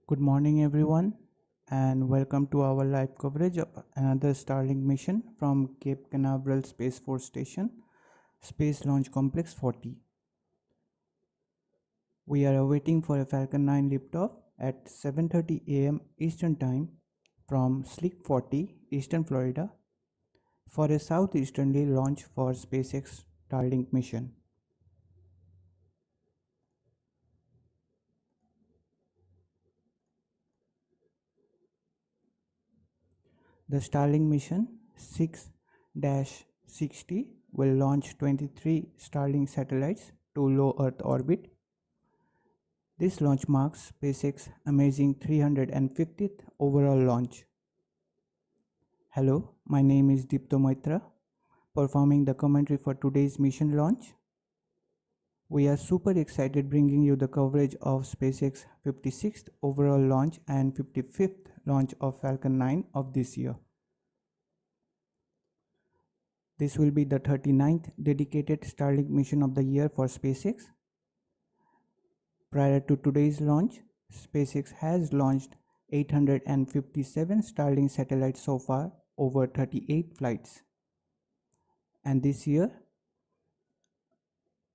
Good morning, everyone, and welcome to our live coverage of another Starlink mission from Cape Canaveral Space Force Station, Space Launch Complex 40. We are awaiting for a Falcon 9 liftoff at 7:30 a.m. Eastern Time from Slick 40, Eastern Florida, for a southeasterly launch for SpaceX Starlink mission. The Starlink mission 6-60 will launch 23 Starlink satellites to low Earth orbit. This launch marks SpaceX's amazing 350th overall launch. Hello, my name is Dipta Maitra, performing the commentary for today's mission launch. We are super excited bringing you the coverage of SpaceX's 56th overall launch and 55th launch of Falcon 9 of this year. This will be the 39th dedicated Starlink mission of the year for SpaceX. Prior to today's launch, SpaceX has launched 857 Starlink satellites so far over 38 flights. And this year,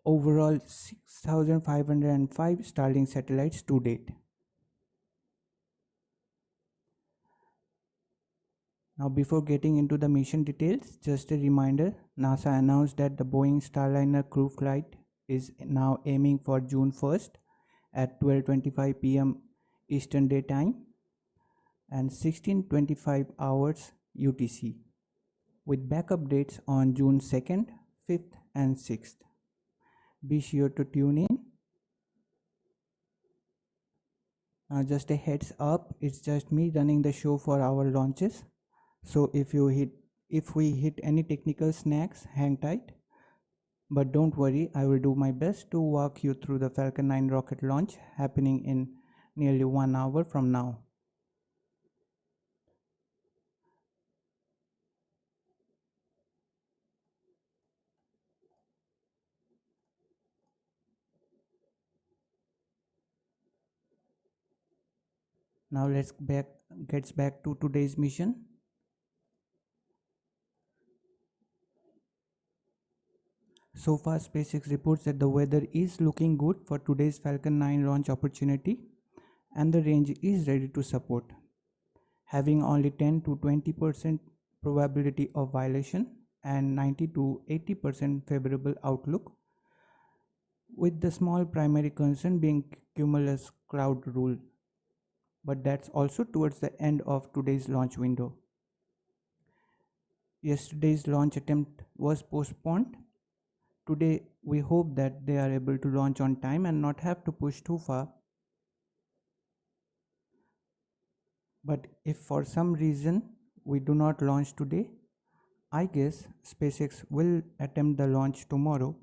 overall 6,505 Starlink satellites to date. Now, before getting into the mission details, just a reminder, NASA announced that the Boeing Starliner crew flight is now aiming for June 1st at 12:25 p.m. Eastern Daytime and 16:25 hours UTC, with backup dates on June 2nd, 5th and 6th. Be sure to tune in. Just a heads up, it's just me running the show for our launches. So if we hit any technical snags, hang tight. But don't worry, I will do my best to walk you through the Falcon 9 rocket launch happening in nearly 1 hour from now. Now let's get back to today's mission. So far, SpaceX reports that the weather is looking good for today's Falcon 9 launch opportunity and the range is ready to support, having only 10 to 20% probability of violation and 90 to 80% favorable outlook, with the small primary concern being cumulus cloud rule. But that's also towards the end of today's launch window. Yesterday's launch attempt was postponed. Today, we hope that they are able to launch on time and not have to push too far. But if for some reason we do not launch today, I guess SpaceX will attempt the launch tomorrow,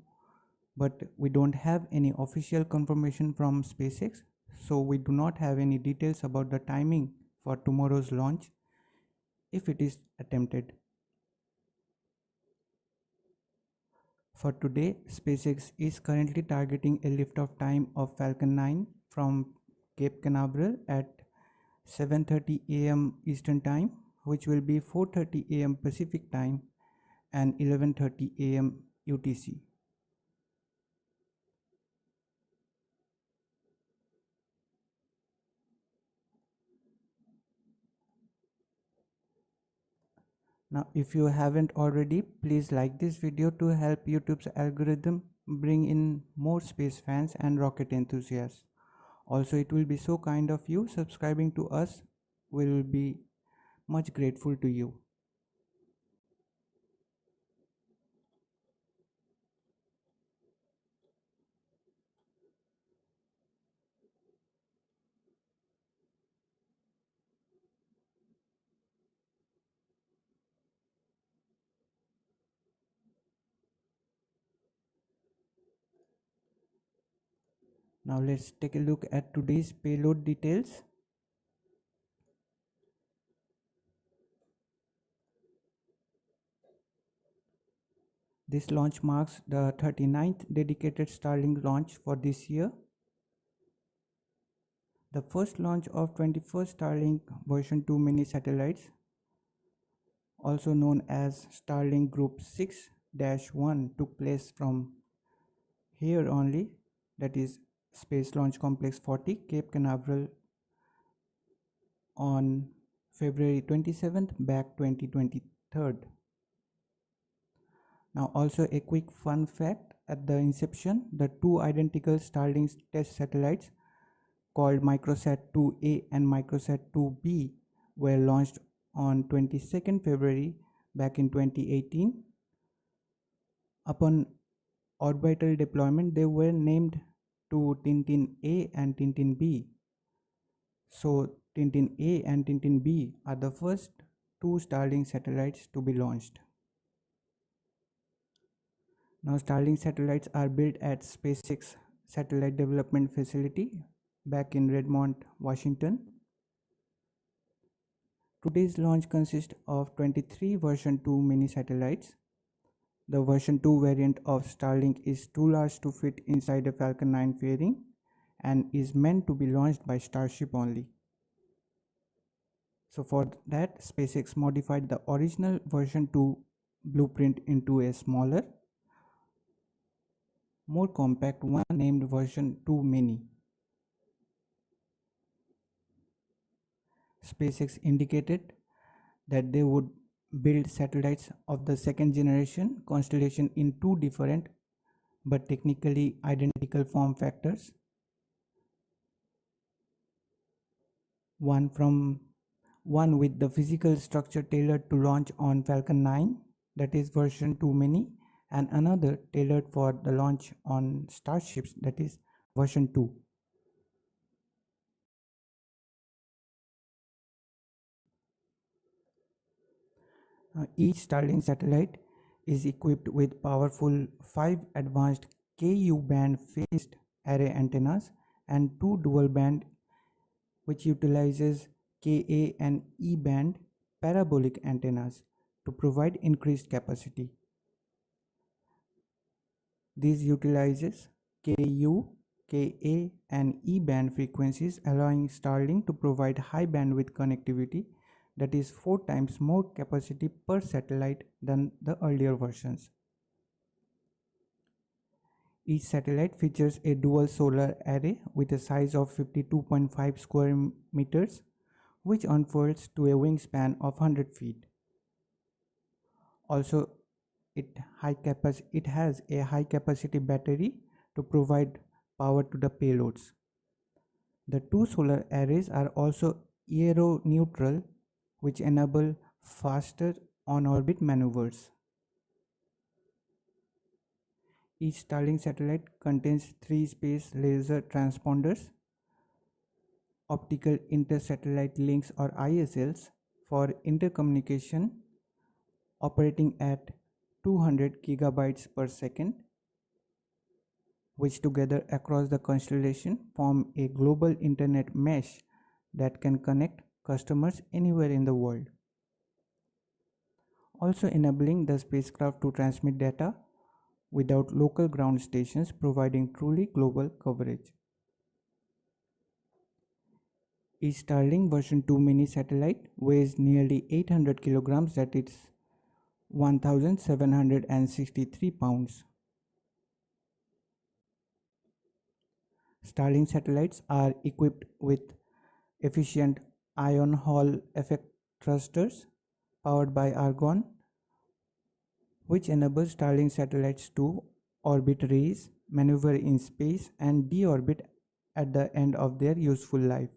but we don't have any official confirmation from SpaceX, so we do not have any details about the timing for tomorrow's launch if it is attempted. For today, SpaceX is currently targeting a liftoff time of Falcon 9 from Cape Canaveral at 7:30 a.m. Eastern Time, which will be 4:30 a.m. Pacific Time and 11:30 a.m. UTC. Now, if you haven't already, please like this video to help YouTube's algorithm bring in more space fans and rocket enthusiasts. Also, it will be so kind of you. Subscribing to us will be much grateful to you. Now let's take a look at today's payload details. This launch marks the 39th dedicated Starlink launch for this year. The first launch of 21st Starlink version 2 mini satellites, also known as Starlink Group 6-1, took place from here only, that is Space Launch Complex 40, Cape Canaveral, on February 27th, back 2023. Now also a quick fun fact: at the inception, the two identical Starlink test satellites called Microsat 2A and Microsat 2B were launched on 22nd February back in 2018. Upon orbital deployment, they were named to Tintin A and Tintin B. So Tintin A and Tintin B are the first two Starlink satellites to be launched. Now Starlink satellites are built at SpaceX Satellite Development Facility back in Redmond, Washington. Today's launch consists of 23 version 2 mini satellites. The version 2 variant of Starlink is too large to fit inside a Falcon 9 fairing and is meant to be launched by Starship only. So for that, SpaceX modified the original version 2 blueprint into a smaller, more compact one named version 2 mini. SpaceX indicated that they would build satellites of the second generation constellation in two different but technically identical form factors. One with the physical structure tailored to launch on Falcon 9, that is version 2 mini, and another tailored for the launch on Starships, that is version 2. Each Starlink satellite is equipped with powerful 5 advanced Ku-band phased array antennas and 2 dual band, which utilizes Ka and E band parabolic antennas to provide increased capacity. These utilizes Ku, Ka and E band frequencies, allowing Starlink to provide high bandwidth connectivity, that is 4 times more capacity per satellite than the earlier versions. Each satellite features a dual solar array with a size of 52.5 square meters, which unfurls to a wingspan of 100 feet. Also, it has a high capacity battery to provide power to the payloads. The two solar arrays are also aero neutral, which enable faster on-orbit maneuvers. Each Starlink satellite contains 3 space laser transponders, optical inter-satellite links or ISLs, for intercommunication, operating at 200 gigabytes per second, which together across the constellation form a global internet mesh that can connect customers anywhere in the world, also enabling the spacecraft to transmit data without local ground stations, providing truly global coverage. Each Starlink version 2 mini satellite weighs nearly 800 kilograms, that is 1763 pounds. Starlink satellites are equipped with efficient ion Hall effect thrusters powered by argon, which enables Starlink satellites to orbit, raise, maneuver in space, and deorbit at the end of their useful life.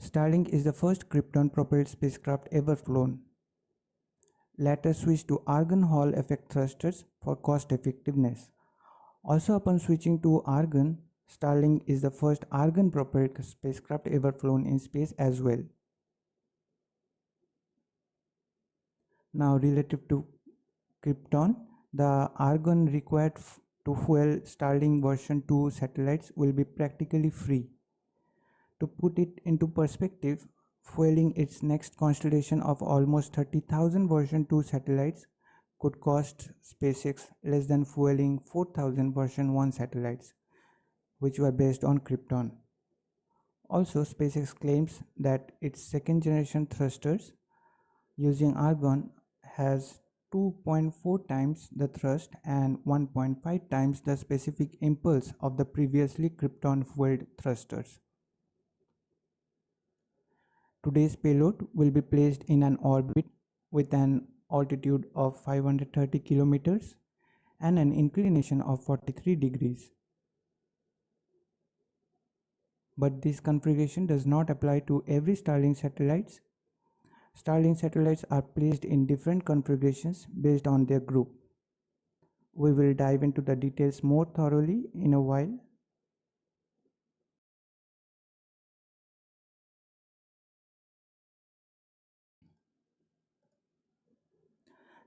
Starlink is the first Krypton-propelled spacecraft ever flown. Later switched to argon Hall effect thrusters for cost effectiveness. Also, upon switching to argon, Starlink is the first argon-propelled spacecraft ever flown in space as well. Now, relative to Krypton, the argon required to fuel Starlink version 2 satellites will be practically free. To put it into perspective, fueling its next constellation of almost 30,000 version 2 satellites could cost SpaceX less than fueling 4,000 version 1 satellites, which were based on Krypton. Also, SpaceX claims that its second generation thrusters using argon has 2.4 times the thrust and 1.5 times the specific impulse of the previously krypton fueled thrusters. Today's payload will be placed in an orbit with an altitude of 530 kilometers and an inclination of 43 degrees. But this configuration does not apply to every Starlink satellites. Starlink satellites are placed in different configurations based on their group. We will dive into the details more thoroughly in a while.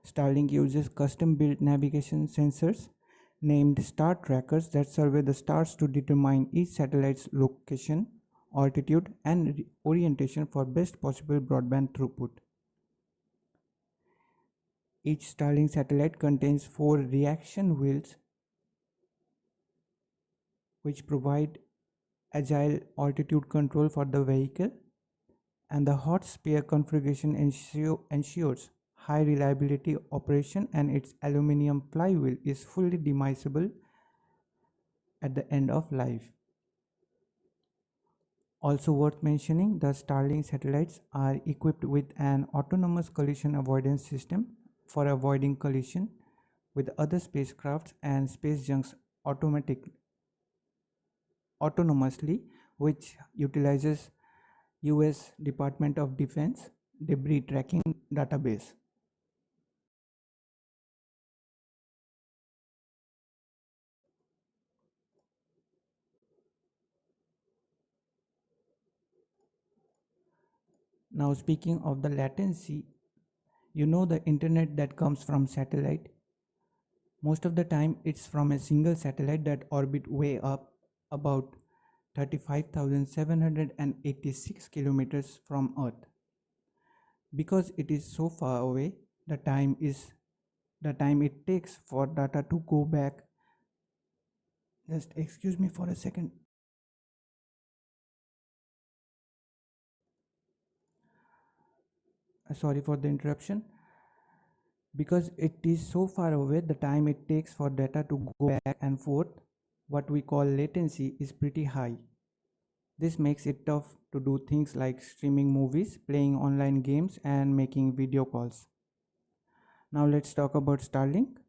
Starlink uses custom-built navigation sensors named star trackers that survey the stars to determine each satellite's location, altitude, and orientation for best possible broadband throughput. Each Starlink satellite contains 4 reaction wheels which provide agile altitude control for the vehicle, and the hot sphere configuration ensures high reliability operation, and its aluminum flywheel is fully demisable at the end of life. Also worth mentioning, the Starlink satellites are equipped with an autonomous collision avoidance system for avoiding collision with other spacecrafts and space junks autonomously, which utilizes US Department of Defense debris tracking database. Now, speaking of the latency, you know the internet that comes from satellite. Most of the time it's from a single satellite that orbit way up about 35,786 kilometers from Earth. Because it is so far away, the time it takes for data to go back. Just excuse me for a second. Sorry for the interruption. Because it is so far away, the time it takes for data to go back and forth, what we call latency, is pretty high. This makes it tough to do things like streaming movies, playing online games, and making video calls. Now let's talk about Starlink.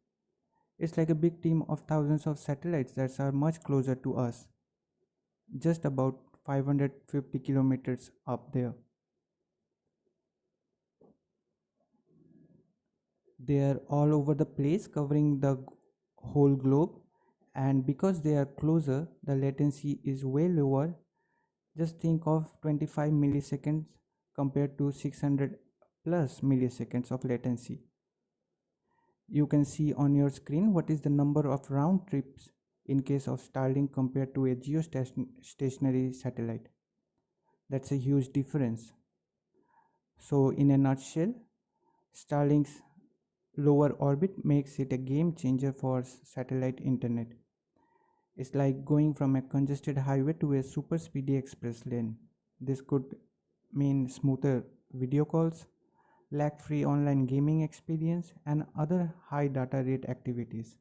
It's like a big team of thousands of satellites that are much closer to us, just about 550 kilometers up there. They are all over the place, covering the whole globe, and because they are closer, the latency is way lower. Just think of 25 milliseconds compared to 600 plus milliseconds of latency. You can see on your screen what is the number of round trips in case of Starlink compared to a geostationary satellite. That's a huge difference. So in a nutshell, Starlink's lower orbit makes it a game changer for satellite internet. It's like going from a congested highway to a super speedy express lane. This could mean smoother video calls, lag-free online gaming experience, and other high data rate activities.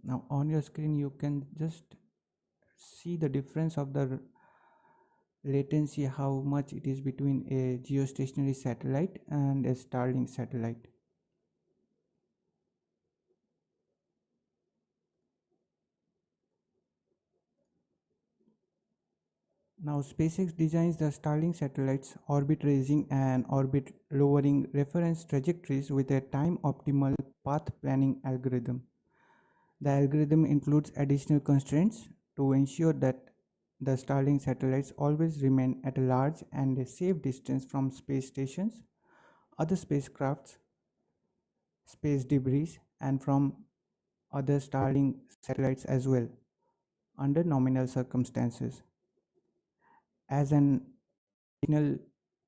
Now on your screen you can just see the difference of the latency, how much it is between a geostationary satellite and a Starlink satellite. Now SpaceX designs the Starlink satellites orbit raising and orbit lowering reference trajectories with a time optimal path planning algorithm. The algorithm includes additional constraints to ensure that the Starlink satellites always remain at a large and a safe distance from space stations, other spacecrafts, space debris, and from other Starlink satellites as well, under nominal circumstances. As an additional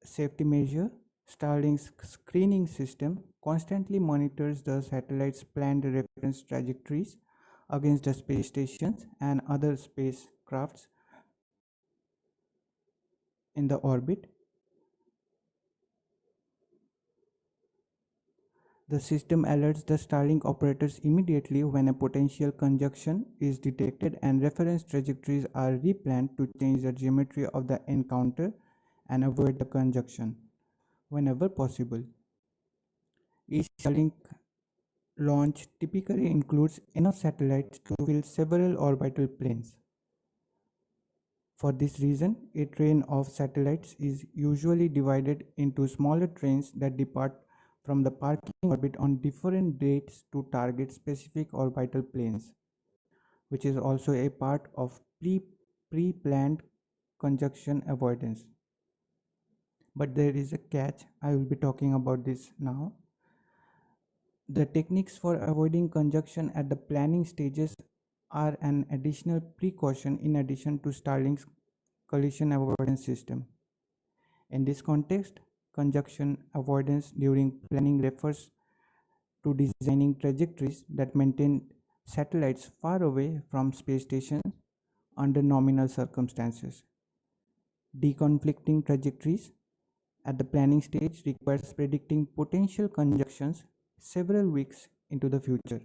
safety measure, Starlink's screening system constantly monitors the satellite's planned reference trajectories against the space stations and other spacecrafts in the orbit. The system alerts the Starlink operators immediately when a potential conjunction is detected, and reference trajectories are replanned to change the geometry of the encounter and avoid the conjunction whenever possible. Each Starlink launch typically includes enough satellites to fill several orbital planes. For this reason, a train of satellites is usually divided into smaller trains that depart from the parking orbit on different dates to target specific orbital planes, which is also a part of pre-planned conjunction avoidance. But there is a catch. I will be talking about this now. The techniques for avoiding conjunction at the planning stages are an additional precaution in addition to Starlink's collision avoidance system. In this context, conjunction avoidance during planning refers to designing trajectories that maintain satellites far away from space stations under nominal circumstances. Deconflicting trajectories at the planning stage requires predicting potential conjunctions several weeks into the future,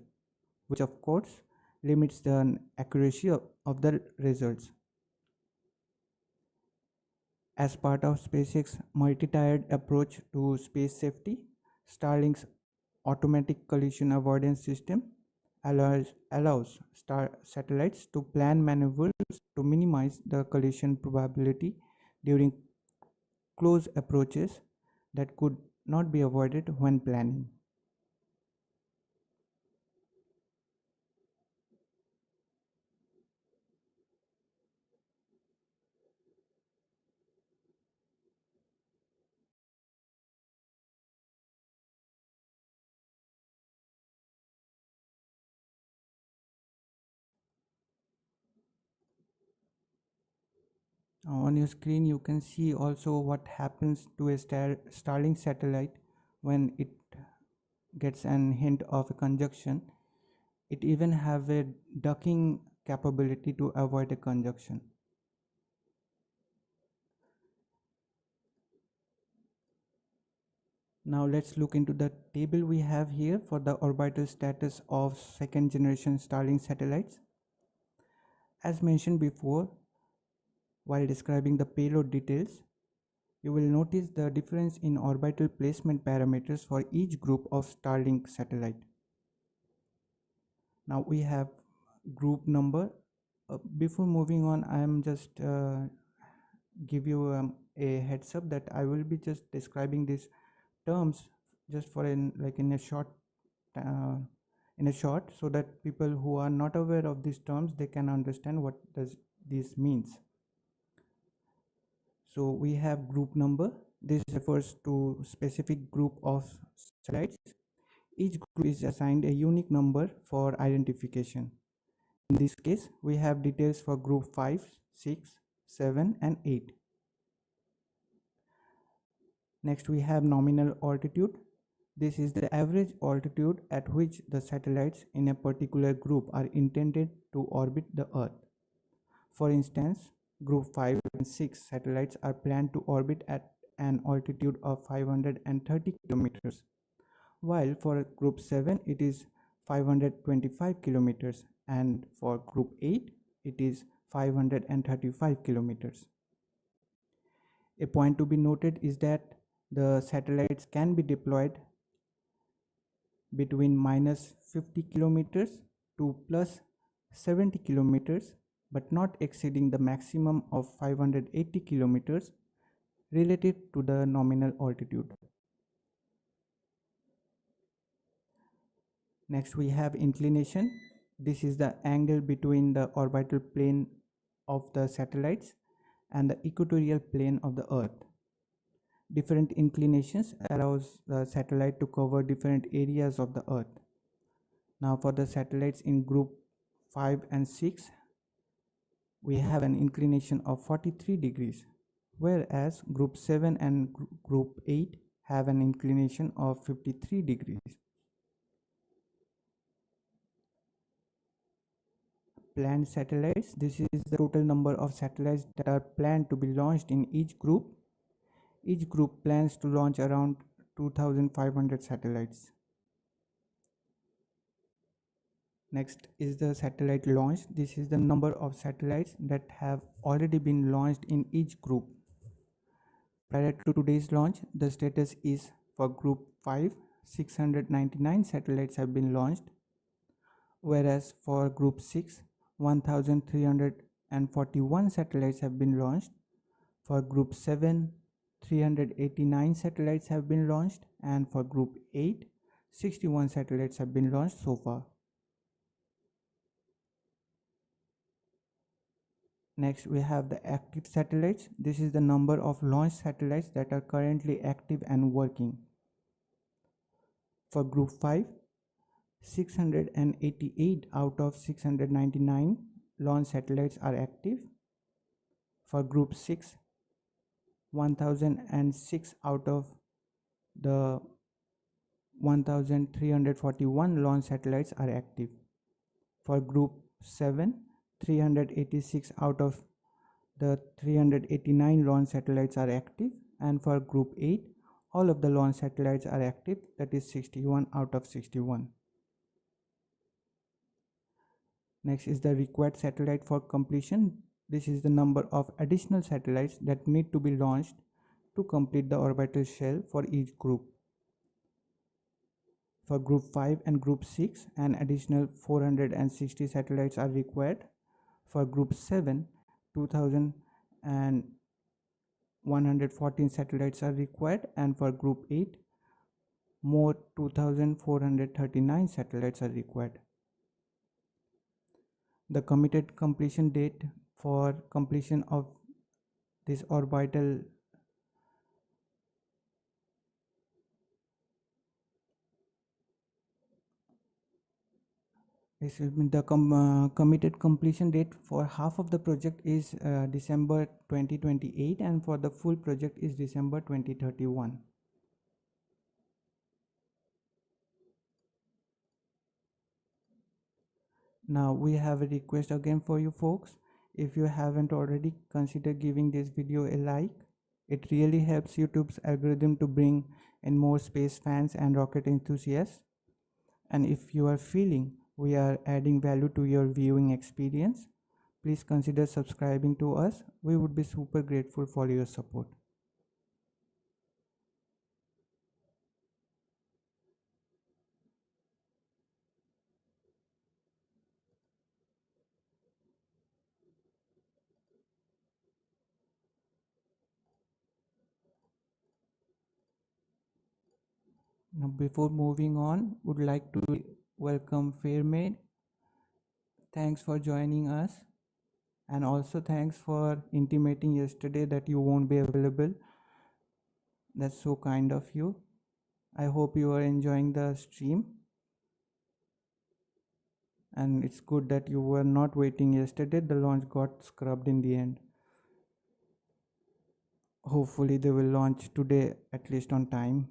which of course limits the accuracy of the results. As part of SpaceX's multi-tiered approach to space safety, Starlink's automatic collision avoidance system allows satellites to plan maneuvers to minimize the collision probability during close approaches that could not be avoided when planning. On your screen, you can see also what happens to a Starlink satellite when it gets an hint of a conjunction. It even have a ducking capability to avoid a conjunction. Now let's look into the table we have here for the orbital status of second generation Starlink satellites. As mentioned before, while describing the payload details, you will notice the difference in orbital placement parameters for each group of Starlink satellite. Now we have group number. Before moving on, I am just give you a heads up that I will be just describing these terms just for in a short so that people who are not aware of these terms, they can understand what does this means. So we have group number. This refers to specific group of satellites. Each group is assigned a unique number for identification. In this case, we have details for group 5, 6, 7 and 8. Next we have nominal altitude. This is the average altitude at which the satellites in a particular group are intended to orbit the Earth. For instance, group 5 and 6 satellites are planned to orbit at an altitude of 530 kilometers, while for group 7 it is 525 kilometers and for group 8 it is 535 kilometers. A point to be noted is that the satellites can be deployed between minus 50 kilometers to plus 70 kilometers, but not exceeding the maximum of 580 kilometers related to the nominal altitude. Next we have inclination. This is the angle between the orbital plane of the satellites and the equatorial plane of the Earth. Different inclinations allows the satellite to cover different areas of the Earth. Now for the satellites in group 5 and 6, we have an inclination of 43 degrees. whereas group 7 and group 8 have an inclination of 53 degrees. Planned satellites. This is the total number of satellites that are planned to be launched in each group. Each group plans to launch around 2,500 satellites. Next is the satellite launch. This is the number of satellites that have already been launched in each group. Prior to today's launch, the status is for group 5, 699 satellites have been launched, whereas for group 6, 1341 satellites have been launched. For group 7, 389 satellites have been launched, and for group 8, 61 satellites have been launched so far. Next, we have the active satellites. This is the number of launch satellites that are currently active and working. For group 5, 688 out of 699 launch satellites are active. For group 6, 1006 out of the 1341 launch satellites are active. For group 7, 386 out of the 389 launch satellites are active, and for group 8 all of the launch satellites are active, that is 61 out of 61. Next is the required satellite for completion. This is the number of additional satellites that need to be launched to complete the orbital shell for each group. For group 5 and group 6, an additional 460 satellites are required. For group 7, 2,114 satellites are required, and for group 8, more 2,439 satellites are required. The committed completion date for completion of this orbital committed completion date for half of the project is December 2028, and for the full project is December 2031. Now we have a request again for you folks. If you haven't already, consider giving this video a like. It really helps YouTube's algorithm to bring in more space fans and rocket enthusiasts. And if you are feeling we are adding value to your viewing experience, please consider subscribing to us. We would be super grateful for your support. Now, before moving on, would like to welcome Fairmaid. Thanks for joining us, and also thanks for intimating yesterday that you won't be available. That's so kind of you. I hope you are enjoying the stream, and it's good that you were not waiting yesterday. The launch got scrubbed in the end. Hopefully they will launch today, at least on time.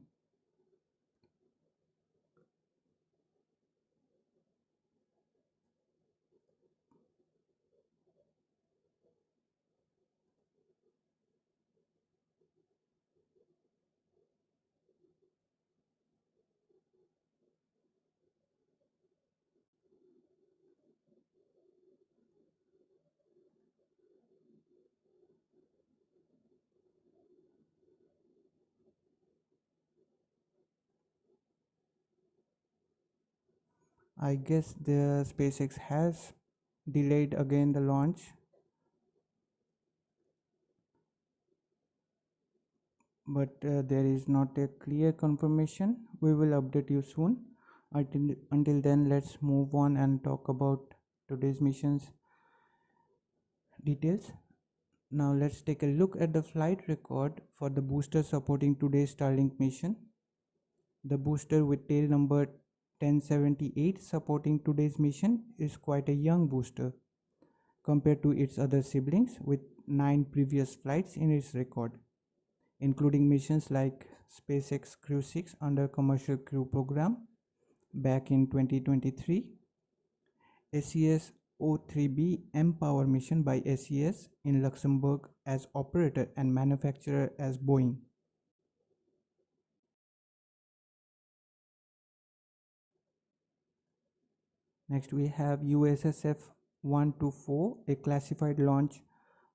I guess the SpaceX has delayed again the launch, but there is not a clear confirmation. We will update you soon. Until then, let's move on and talk about today's mission's details. Now let's take a look at the flight record for the booster supporting today's Starlink mission. The booster with tail number 1078 supporting today's mission is quite a young booster compared to its other siblings with 9 previous flights in its record, including missions like SpaceX Crew 6 under Commercial Crew Program back in 2023, SES O3B M-Power mission by SES in Luxembourg as operator and manufacturer as Boeing. Next we have USSF 124, a classified launch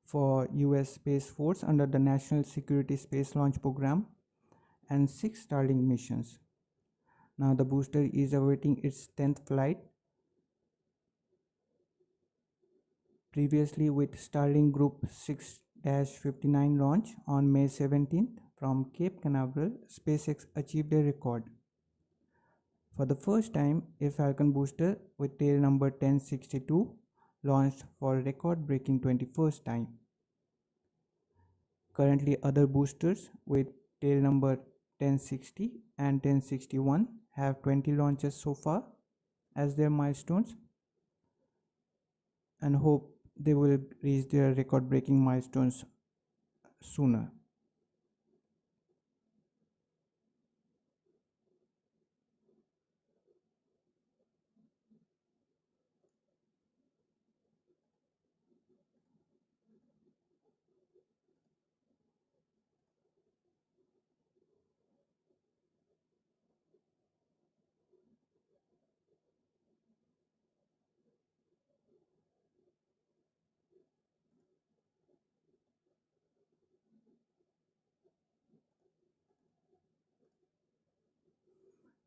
for US Space Force under the National Security Space Launch Program, and 6 Starlink missions. Now the booster is awaiting its 10th flight. Previously with Starlink Group 6-59 launch on May 17th from Cape Canaveral, SpaceX achieved a record. For the first time, a Falcon booster with tail number 1062 launched for record-breaking 21st time. Currently, other boosters with tail number 1060 and 1061 have 20 launches so far as their milestones, and hope they will reach their record-breaking milestones sooner.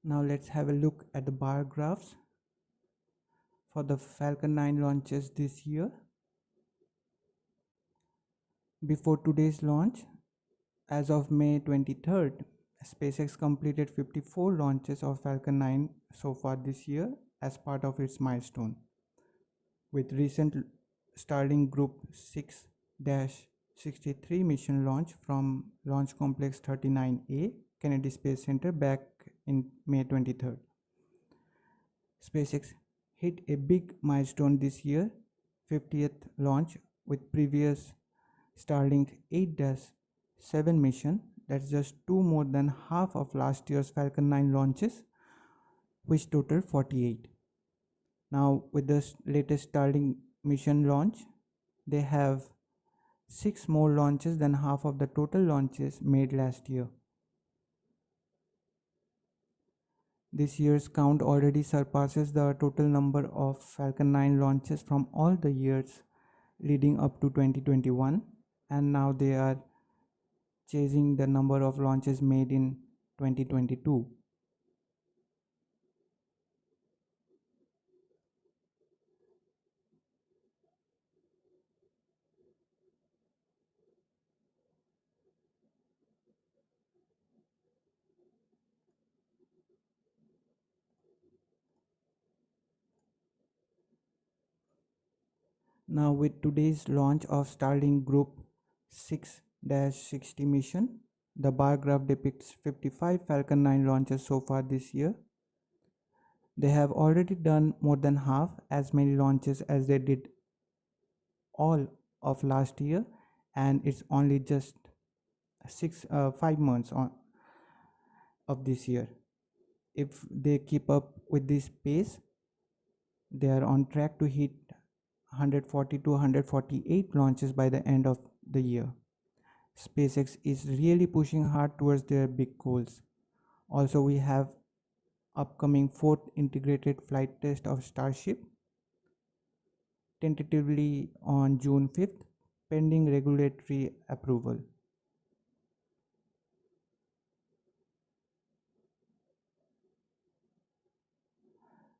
Now let's have a look at the bar graphs for the Falcon 9 launches this year. Before today's launch, as of May 23rd, SpaceX completed 54 launches of Falcon 9 so far this year as part of its milestone, with recent Starlink Group 6-63 mission launch from Launch Complex 39A, Kennedy Space Center back in May 23rd. SpaceX hit a big milestone this year, 50th launch, with previous Starlink 8-7 mission. That's just 2 more than half of last year's Falcon 9 launches, which totaled 48. Now with the latest Starlink mission launch, they have 6 more launches than half of the total launches made last year. This year's count already surpasses the total number of Falcon 9 launches from all the years leading up to 2021, and now they are chasing the number of launches made in 2022. Now with today's launch of Starlink Group 6-60 mission, the bar graph depicts 55 Falcon 9 launches so far this year. They have already done more than half as many launches as they did all of last year, and it's only just 5 months of this year. If they keep up with this pace, they are on track to hit 140 to 148 launches by the end of the year. SpaceX is really pushing hard towards their big goals. Also, we have upcoming 4th integrated flight test of Starship, tentatively on June 5th, pending regulatory approval.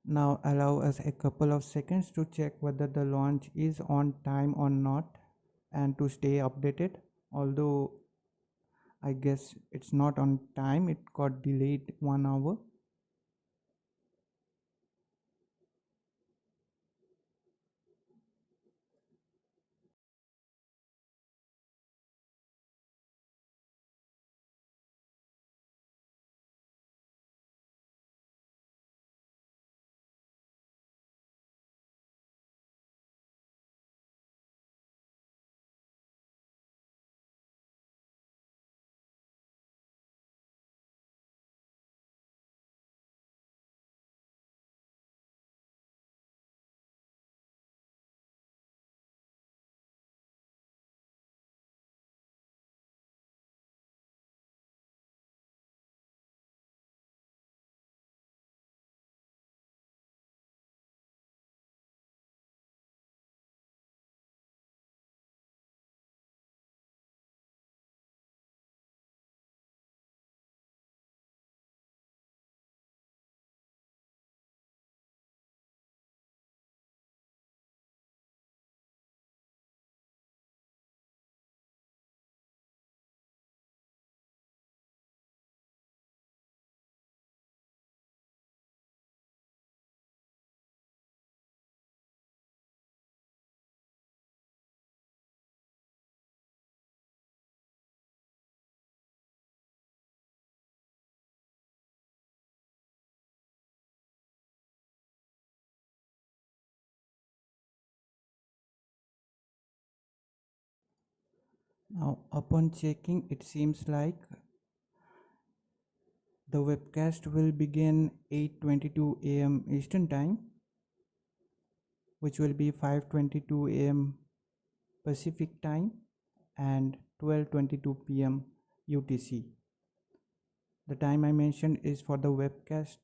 Now allow us a couple of seconds to check whether the launch is on time or not, and to stay updated. Although I guess it's not on time, it got delayed 1 hour. Now, upon checking, it seems like the webcast will begin 8:22 a.m. Eastern Time, which will be 5:22 a.m. Pacific Time and 12:22 p.m. UTC. The time I mentioned is for the webcast,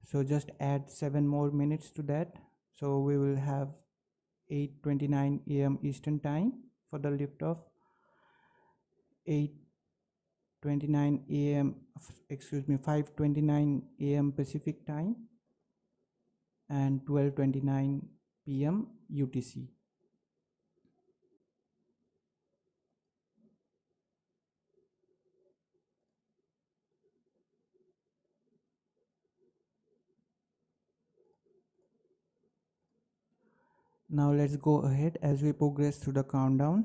so just add 7 more minutes to that. So we will have 8:29 a.m. Eastern Time for the liftoff, 8:29 a.m. 5:29 a.m. Pacific Time and 12:29 p.m. UTC. Now let's go ahead as we progress through the countdown.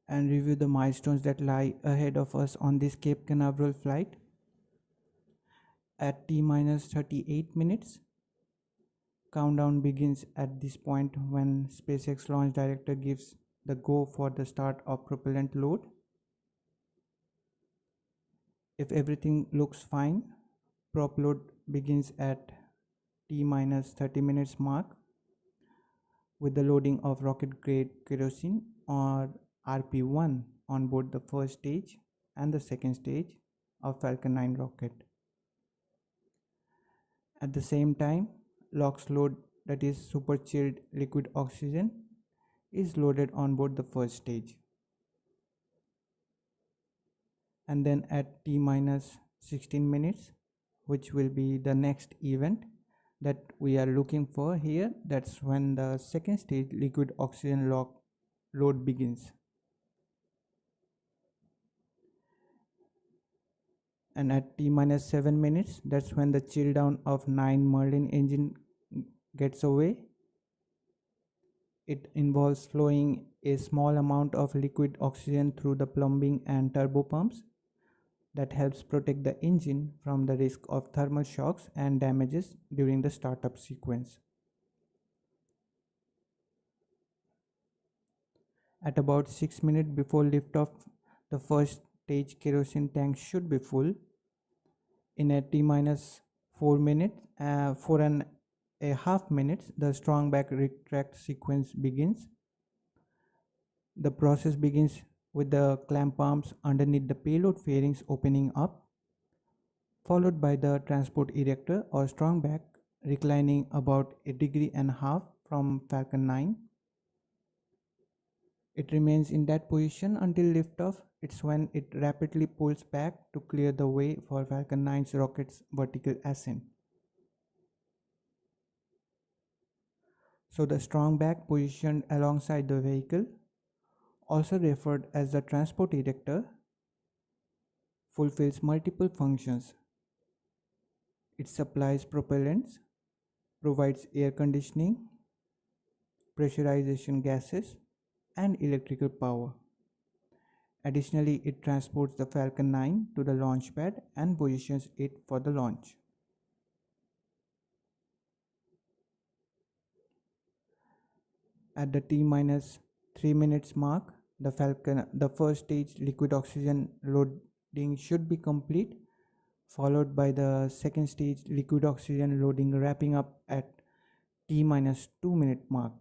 And review the milestones that lie ahead of us on this Cape Canaveral flight. At T-minus 38 minutes, countdown begins at this point when SpaceX launch director gives the go for the start of propellant load. If everything looks fine, prop load begins at T-minus 30 minutes mark with the loading of rocket grade kerosene or RP1 on board the first stage and the second stage of Falcon 9 rocket. At the same time, LOX load, that is super chilled liquid oxygen, is loaded on board the first stage. And then at T-minus 16 minutes, which will be the next event that we are looking for here, that's when the second stage liquid oxygen load begins. And at T-minus 7 minutes, that's when the chill down of 9 Merlin engine gets away. It involves flowing a small amount of liquid oxygen through the plumbing and turbo pumps that helps protect the engine from the risk of thermal shocks and damages during the startup sequence. At about 6 minutes before liftoff, the first stage kerosene tank should be full. In a T-minus 4 minutes, 4.5 minutes, the strong back retract sequence begins. The process begins with the clamp arms underneath the payload fairings opening up, followed by the transport erector or strong back reclining about 1.5 degrees from Falcon 9. It remains in that position until liftoff. It's when it rapidly pulls back to clear the way for Falcon 9's rocket's vertical ascent. So the strong back positioned alongside the vehicle, also referred as the transport erector, fulfills multiple functions. It supplies propellants, provides air conditioning, pressurization gases, and electrical power. Additionally, it transports the Falcon 9 to the launch pad and positions it for the launch. At the T-minus 3 minutes mark, the first stage liquid oxygen loading should be complete, followed by the second stage liquid oxygen loading wrapping up at T-minus 2 minute mark.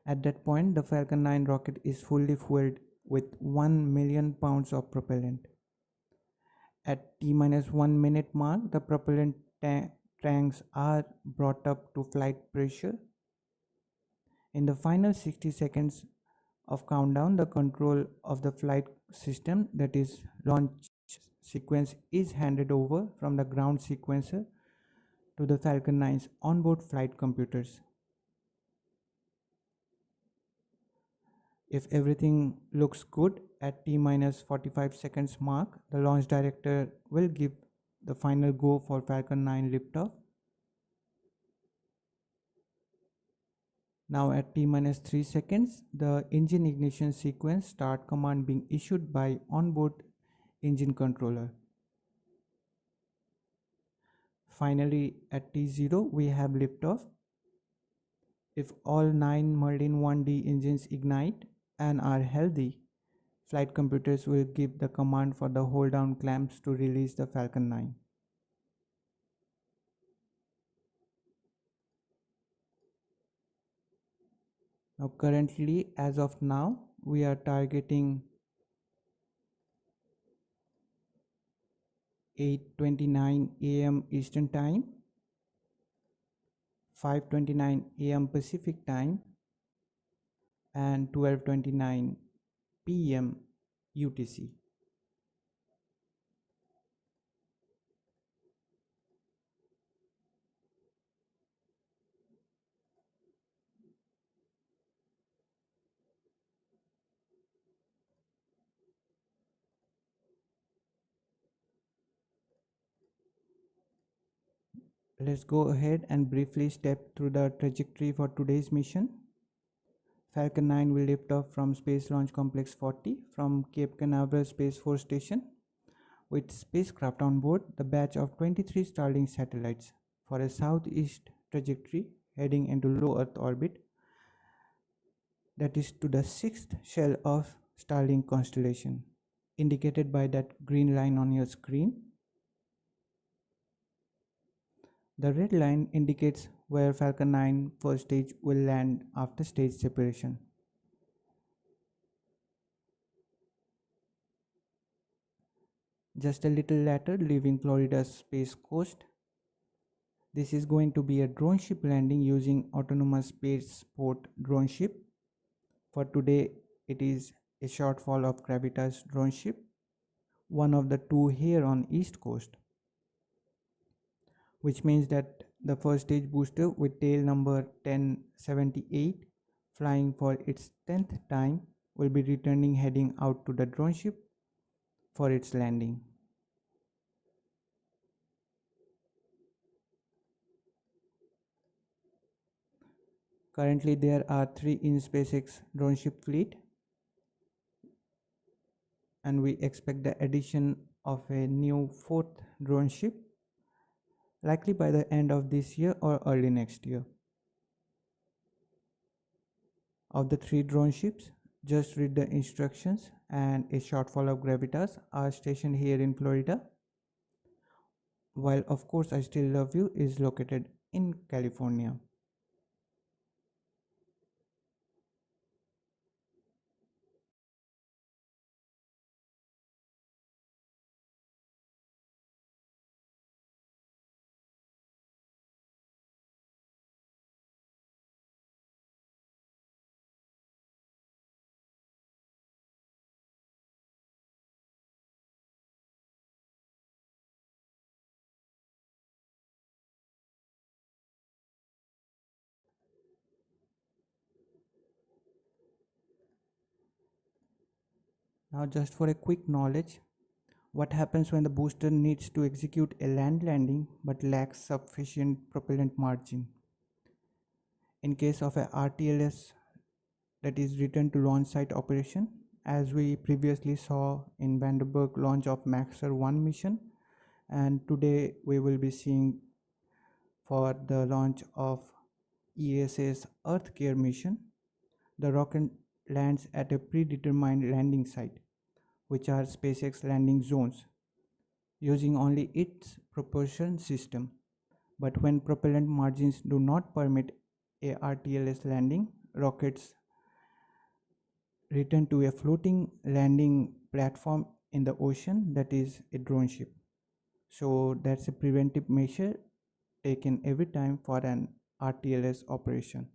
At that point, the Falcon 9 rocket is fully fueled with 1 million pounds of propellant. At T-minus 1 minute mark, the propellant tanks are brought up to flight pressure. In the final 60 seconds of countdown, the control of the flight system, that is launch sequence, is handed over from the ground sequencer to the Falcon 9's onboard flight computers. If everything looks good at T-minus 45 seconds mark, the launch director will give the final go for Falcon 9 liftoff. Now at T-3 seconds, the engine ignition sequence start command being issued by onboard engine controller. Finally, at T0, we have liftoff. If all 9 Merlin 1D engines ignite and are healthy, flight computers will give the command for the hold down clamps to release the Falcon 9. Now currently, as of now, we are targeting 8:29 a.m. Eastern Time, 5:29 a.m. Pacific Time, and 12:29 p.m. UTC. Let's go ahead and briefly step through the trajectory for today's mission. Falcon 9 will lift off from Space Launch Complex 40 from Cape Canaveral Space Force Station with spacecraft on board the batch of 23 Starlink satellites for a southeast trajectory heading into low Earth orbit, that is to the sixth shell of Starlink constellation, indicated by that green line on your screen. The red line indicates where Falcon 9 first stage will land after stage separation. Just a little later, leaving Florida's Space Coast. This is going to be a drone ship landing using autonomous spaceport drone ship. For today, it is A Shortfall of Gravitas drone ship, one of the two here on East Coast, which means that the first stage booster with tail number 1078 flying for its 10th time will be returning heading out to the drone ship for its landing. Currently there are 3 in SpaceX drone ship fleet, and we expect the addition of a new 4th drone ship likely by the end of this year or early next year. Of the 3 drone ships, just read the instructions and A Shortfall of Gravitas are stationed here in Florida, while Of Course I Still Love You is located in California. Now just for a quick knowledge, what happens when the booster needs to execute a land landing but lacks sufficient propellant margin? In case of a RTLS, that is return to launch site operation, as we previously saw in Vandenberg launch of Maitra 1 mission, and today we will be seeing for the launch of ESA's Earth Care mission, the rocket lands at a predetermined landing site, which are SpaceX landing zones, using only its propulsion system. But when propellant margins do not permit a RTLS landing, rockets return to a floating landing platform in the ocean, that is a drone ship. So that's a preventive measure taken every time for an RTLS operation.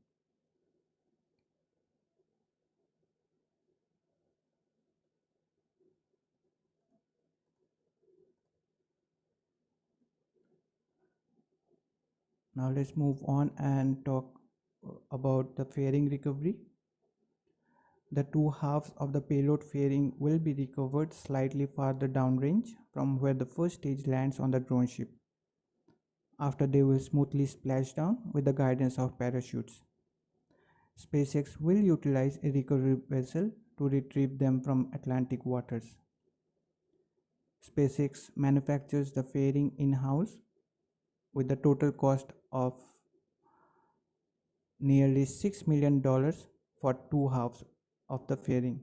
Now let's move on and talk about the fairing recovery. The 2 halves of the payload fairing will be recovered slightly farther downrange from where the first stage lands on the drone ship. After they will smoothly splash down with the guidance of parachutes. SpaceX will utilize a recovery vessel to retrieve them from Atlantic waters. SpaceX manufactures the fairing in-house with the total cost of nearly $6 million for two halves of the fairing.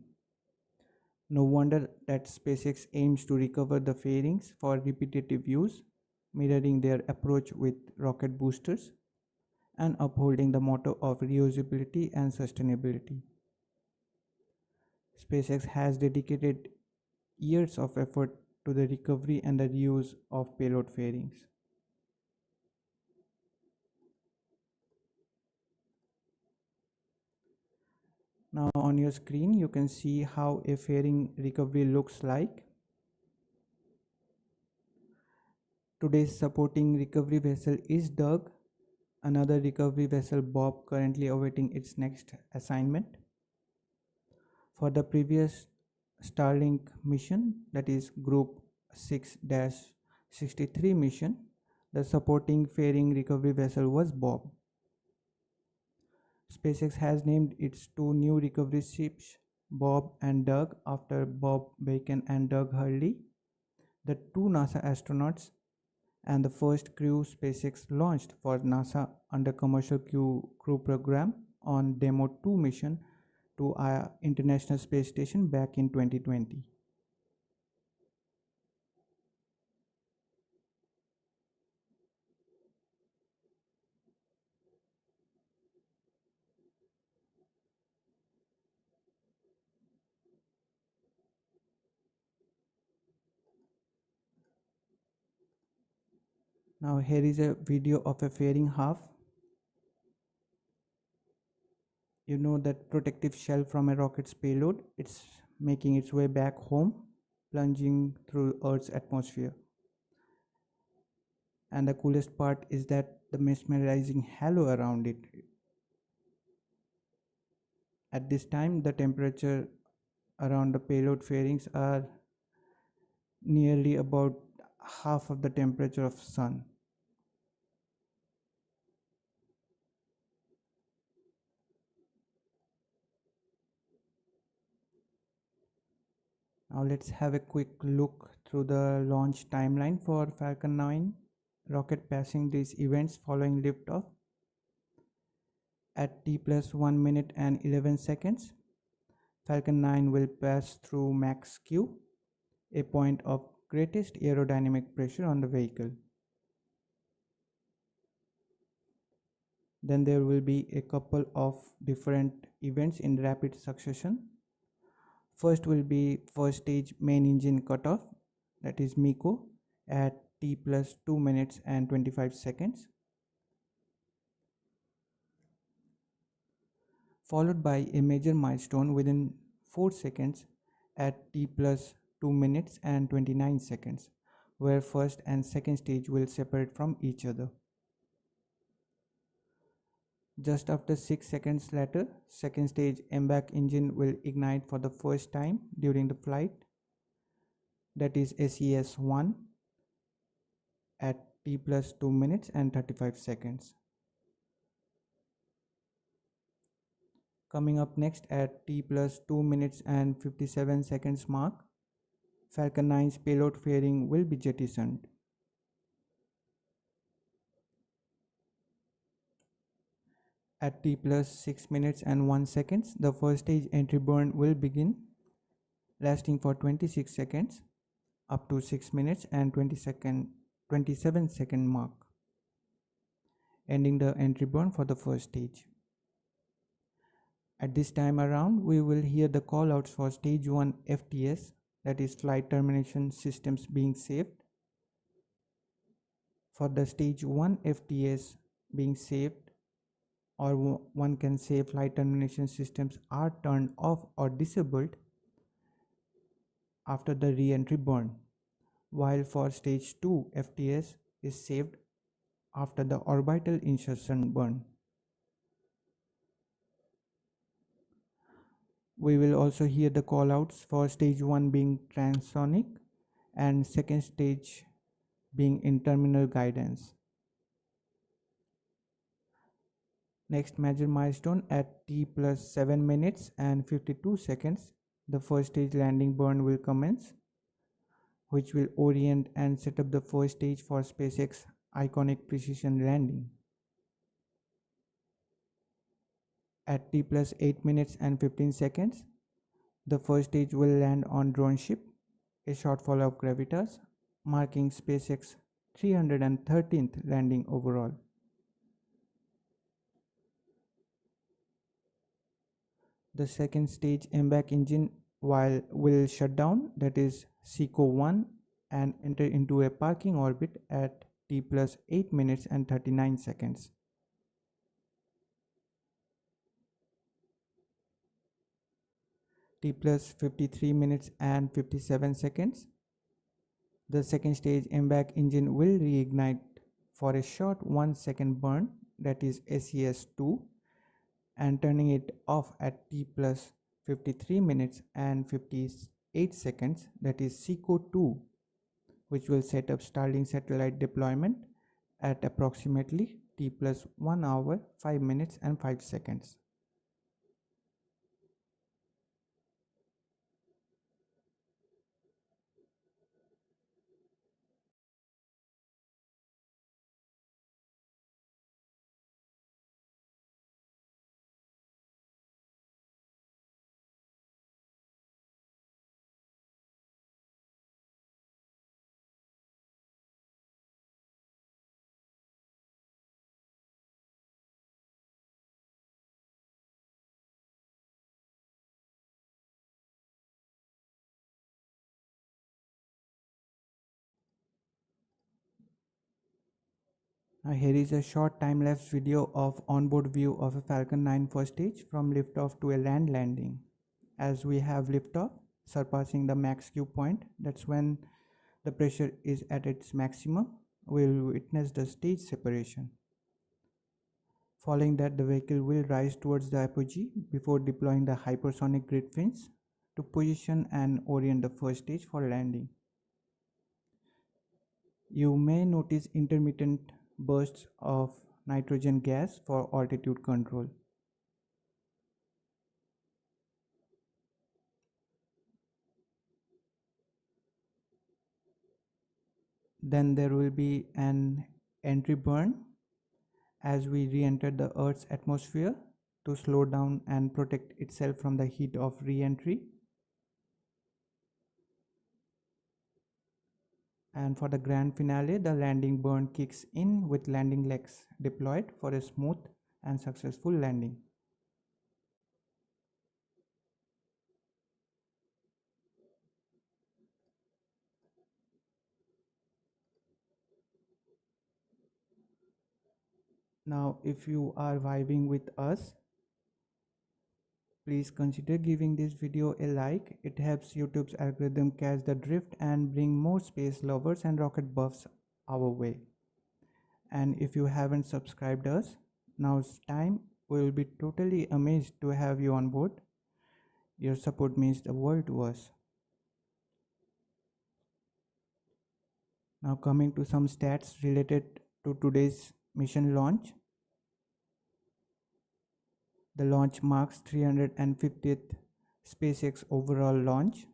No wonder that SpaceX aims to recover the fairings for repetitive use, mirroring their approach with rocket boosters and upholding the motto of reusability and sustainability. SpaceX has dedicated years of effort to the recovery and the reuse of payload fairings. Now on your screen you can see how a fairing recovery looks like. Today's supporting recovery vessel is Doug, another recovery vessel Bob currently awaiting its next assignment. For the previous Starlink mission, that is Group 6-63 mission, the supporting fairing recovery vessel was Bob. SpaceX has named its two new recovery ships Bob and Doug after Bob Bacon and Doug Hurley, the two NASA astronauts and the first crew SpaceX launched for NASA under commercial crew program on Demo 2 mission to our International Space Station back in 2020. Now here is a video of a fairing half. You know that protective shell from a rocket's payload, it's making its way back home, plunging through Earth's atmosphere. And the coolest part is that the mesmerizing halo around it. At this time, the temperature around the payload fairings are nearly about half of the temperature of Sun. Now let's have a quick look through the launch timeline for Falcon 9 rocket passing these events following liftoff. At t plus 1 minute and 11 seconds, Falcon 9 will pass through max Q, a point of greatest aerodynamic pressure on the vehicle. Then there will be a couple of different events in rapid succession. First will be first stage main engine cutoff, that is MECO, at t plus 2 minutes and 25 seconds. Followed by a major milestone within 4 seconds at t plus 2 minutes and 29 seconds, where first and second stage will separate from each other. Just after 6 seconds later, second stage MVAC engine will ignite for the first time during the flight, that is SES-1 at t plus 2 minutes and 35 seconds. Coming up next at t plus 2 minutes and 57 seconds mark, Falcon 9's payload fairing will be jettisoned. At t plus 6 minutes and 1 seconds, the first stage entry burn will begin, lasting for 26 seconds up to 6 minutes and 27 second mark, ending the entry burn for the first stage. At this time around, we will hear the callouts for stage 1 FTS, that is flight termination systems, being saved. For the stage 1 FTS being saved, or one can say flight termination systems are turned off or disabled after the re-entry burn, while for stage 2 FTS is saved after the orbital insertion burn. We will also hear the callouts for stage 1 being transonic and second stage being in terminal guidance. Next major milestone at T plus 7 minutes and 52 seconds, the first stage landing burn will commence, which will orient and set up the first stage for SpaceX iconic precision landing. At T plus 8 minutes and 15 seconds, the first stage will land on droneship, A Shortfall of Gravitas, marking SpaceX 313th landing overall. The second stage MBAC engine will shut down, that is SECO 1, and enter into a parking orbit at T plus 8 minutes and 39 seconds. T plus 53 minutes and 57 seconds. The second stage MBAC engine will reignite for a short 1 second burn, that is SES 2, and turning it off at T plus 53 minutes and 58 seconds, that is SECO 2, which will set up Starlink satellite deployment at approximately T plus 1 hour, 5 minutes and 5 seconds. Now here is a short time-lapse video of onboard view of a Falcon 9 first stage from liftoff to a land landing. As we have liftoff, surpassing the max Q point, that's when the pressure is at its maximum, we'll witness the stage separation. Following that, the vehicle will rise towards the apogee before deploying the hypersonic grid fins to position and orient the first stage for landing. You may notice intermittent bursts of nitrogen gas for altitude control. Then there will be an entry burn as we re-enter the Earth's atmosphere to slow down and protect itself from the heat of re-entry. And for the grand finale, the landing burn kicks in with landing legs deployed for a smooth and successful landing. Now, if you are vibing with us, please consider giving this video a like. It helps YouTube's algorithm catch the drift and bring more space lovers and rocket buffs our way. And if you haven't subscribed us, now's time. We will be totally amazed to have you on board. Your support means the world to us. Now coming to some stats related to today's mission launch. The launch marks 350th SpaceX overall launch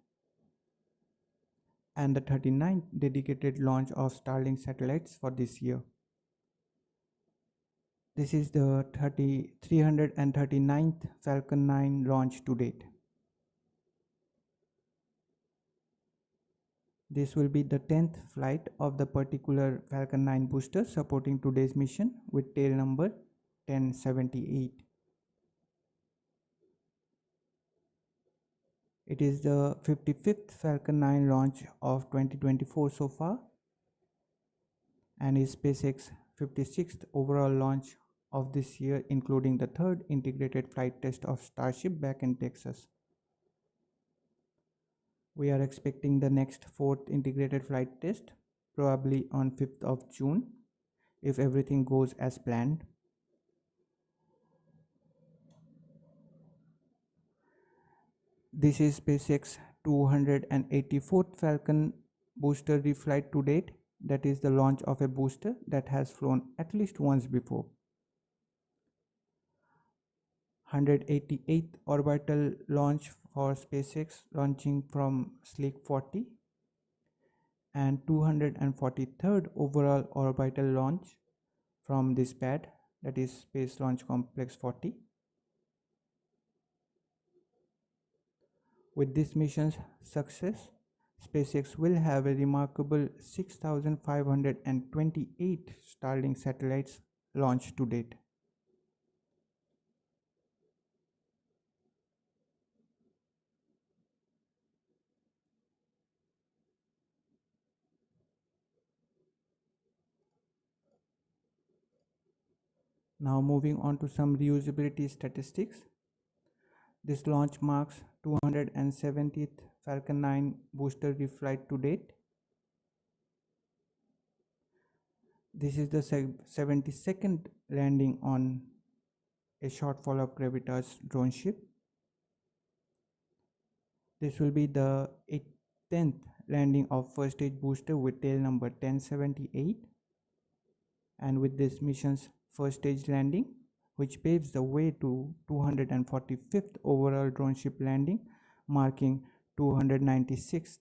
and the 39th dedicated launch of Starlink satellites for this year. This is the 339th Falcon 9 launch to date. This will be the 10th flight of the particular Falcon 9 booster supporting today's mission with tail number 1078. It is the 55th Falcon 9 launch of 2024 so far and is SpaceX 56th overall launch of this year, including the third integrated flight test of Starship back in Texas. We are expecting the next fourth integrated flight test probably on 5th of June if everything goes as planned. This is SpaceX 284th Falcon booster reflight to date. That is the launch of a booster that has flown at least once before. 188th orbital launch for SpaceX launching from Sleek 40, and 243rd overall orbital launch from this pad, that is Space Launch Complex 40. With this mission's success, SpaceX will have a remarkable 6,528 Starlink satellites launched to date. Now moving on to some reusability statistics. This launch marks 270th Falcon 9 booster reflight to date. This is the 72nd landing on A Shortfall of Gravitas drone ship. This will be the 10th landing of first stage booster with tail number 1078, and with this mission's first stage landing, which paves the way to 245th overall drone ship landing, marking 296th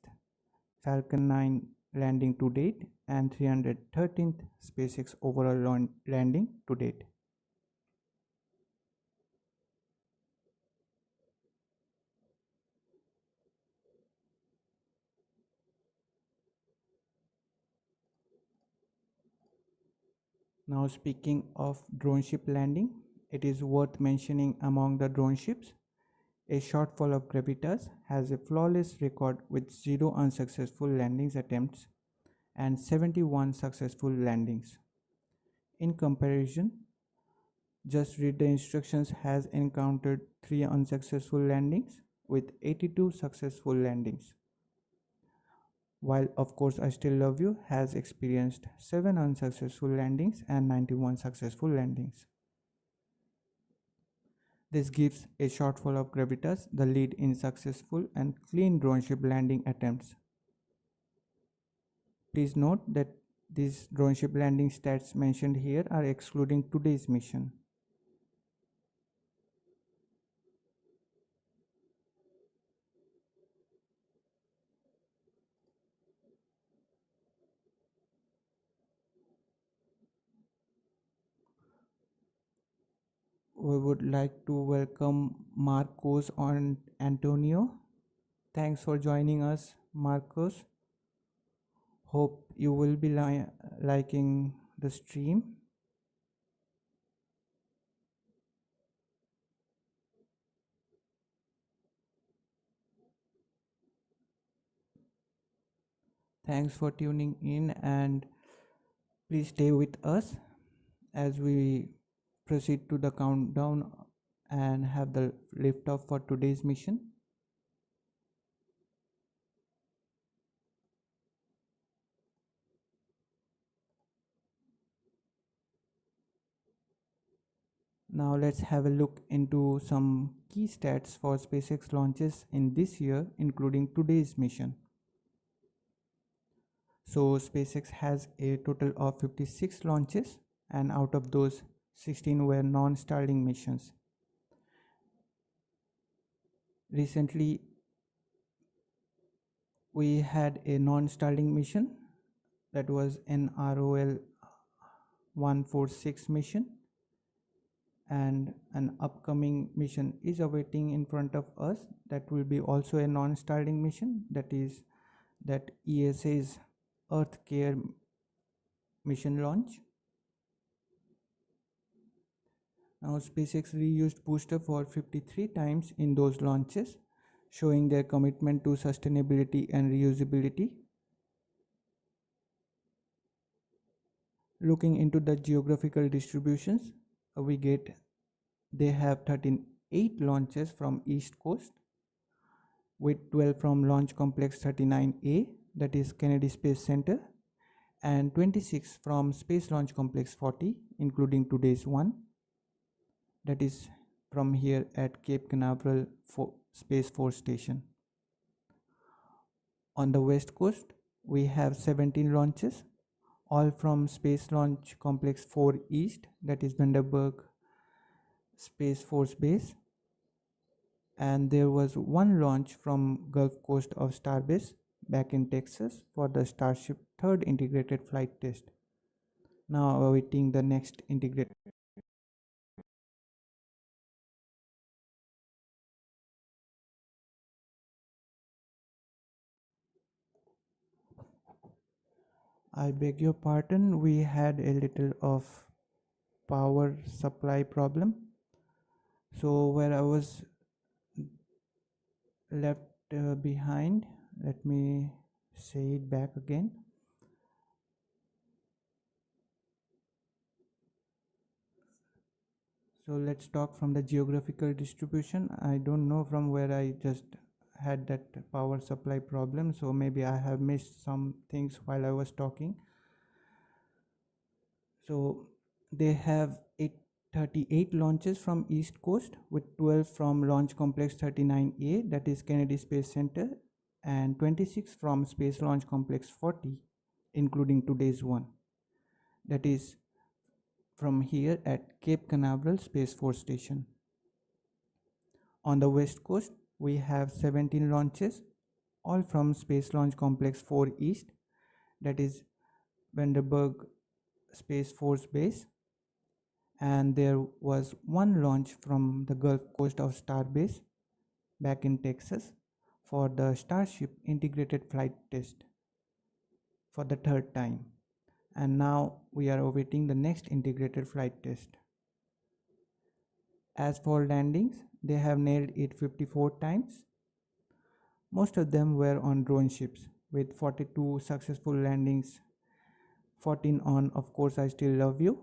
Falcon 9 landing to date and 313th SpaceX overall landing to date. Now speaking of drone ship landing, it is worth mentioning among the drone ships, A Shortfall of Gravitas has a flawless record with 0 unsuccessful landings attempts and 71 successful landings. In comparison, Just Read the Instructions has encountered 3 unsuccessful landings with 82 successful landings. While Of Course I Still Love You has experienced 7 unsuccessful landings and 91 successful landings. This gives A Shortfall of Gravitas the lead in successful and clean drone ship landing attempts. Please note that these drone ship landing stats mentioned here are excluding today's mission. We would like to welcome Marcos and Antonio. Thanks for joining us, Marcos. Hope you will be liking the stream. Thanks for tuning in, and please stay with us as we proceed to the countdown and have the liftoff for today's mission. Now let's have a look into some key stats for SpaceX launches in this year, including today's mission. So SpaceX has a total of 56 launches, and out of those 16 were non-Starlink missions. Recently we had a non-Starlink mission, that was NROL 146 mission, and an upcoming mission is awaiting in front of us that will be also a non-Starlink mission, that is that ESA's Earth Care mission launch. Now SpaceX reused booster for 53 times in those launches, showing their commitment to sustainability and reusability. Looking into the geographical distributions, we get they have 38 launches from East Coast, with 12 from Launch Complex 39A, that is Kennedy Space Center, and 26 from Space Launch Complex 40, including today's one, that is from here at Cape Canaveral Space Force Station. On the West Coast, we have 17 launches, all from Space Launch Complex 4 East, that is Vandenberg Space Force Base, and there was one launch from Gulf Coast of Starbase back in Texas for the Starship third integrated flight test. Now awaiting the next integrated. I beg your pardon, we had a little of power supply problem. So where I was left behind, let me say it back again. So let's talk from the geographical distribution. I don't know from where I just had that power supply problem, so maybe I have missed some things while I was talking. So they have 38 launches from East Coast with 12 from Launch Complex 39A, that is Kennedy Space Center, and 26 from Space Launch Complex 40, including today's one, that is from here at Cape Canaveral Space Force Station. On the West Coast, we have 17 launches, all from Space Launch Complex 4 East, that is Vandenberg Space Force Base, and there was one launch from the Gulf Coast of Starbase back in Texas for the Starship integrated flight test for the third time, and now we are awaiting the next integrated flight test. As for landings, they have nailed it 54 times. Most of them were on drone ships with 42 successful landings, 14 on Of Course I Still Love You,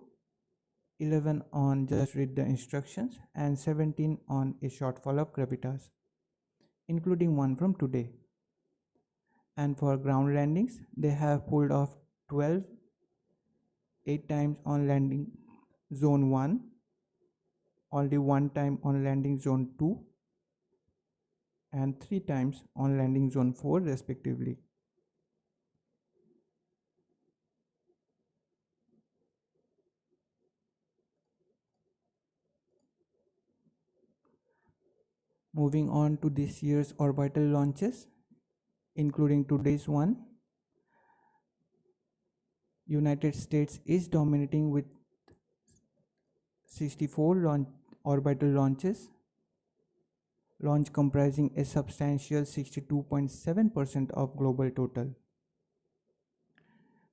11 on Just Read the Instructions, and 17 on A Shortfall of Gravitas, including one from today. And for ground landings, they have pulled off 12, 8 times on landing zone 1, only 1 time on landing zone 2, and 3 times on landing zone 4 respectively. Moving on to this year's orbital launches, including today's one, United States is dominating with 64 orbital launches, launch comprising a substantial 62.7% of global total.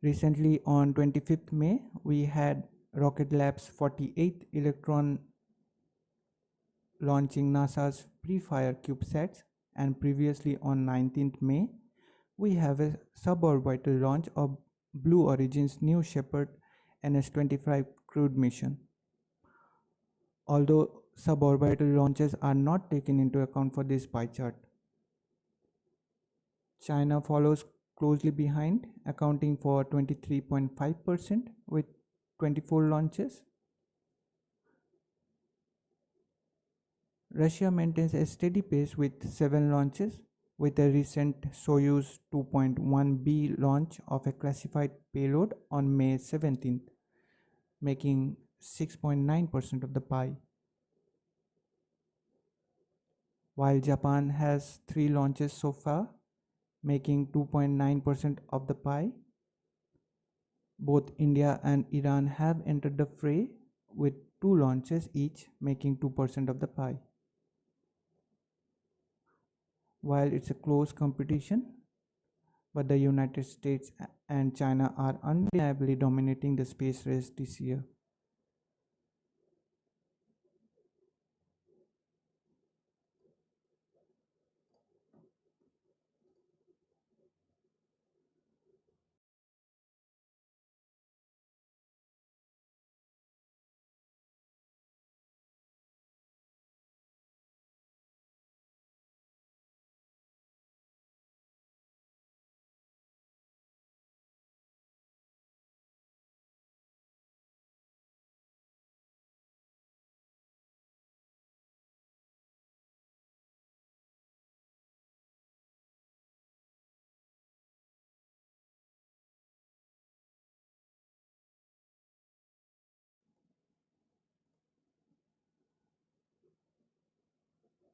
Recently on 25th May, we had Rocket Lab's 48th Electron launching NASA's pre-fire CubeSats, and previously on 19th May, we have a suborbital launch of Blue Origin's New Shepard NS-25 crewed mission. Although suborbital launches are not taken into account for this pie chart. China follows closely behind, accounting for 23.5% with 24 launches. Russia maintains a steady pace with 7 launches, with a recent Soyuz 2.1B launch of a classified payload on May 17th, making 6.9% of the pie. While Japan has 3 launches so far, making 2.9% of the pie. Both India and Iran have entered the fray with 2 launches each, making 2% of the pie. While it's a close competition, but the United States and China are undeniably dominating the space race this year.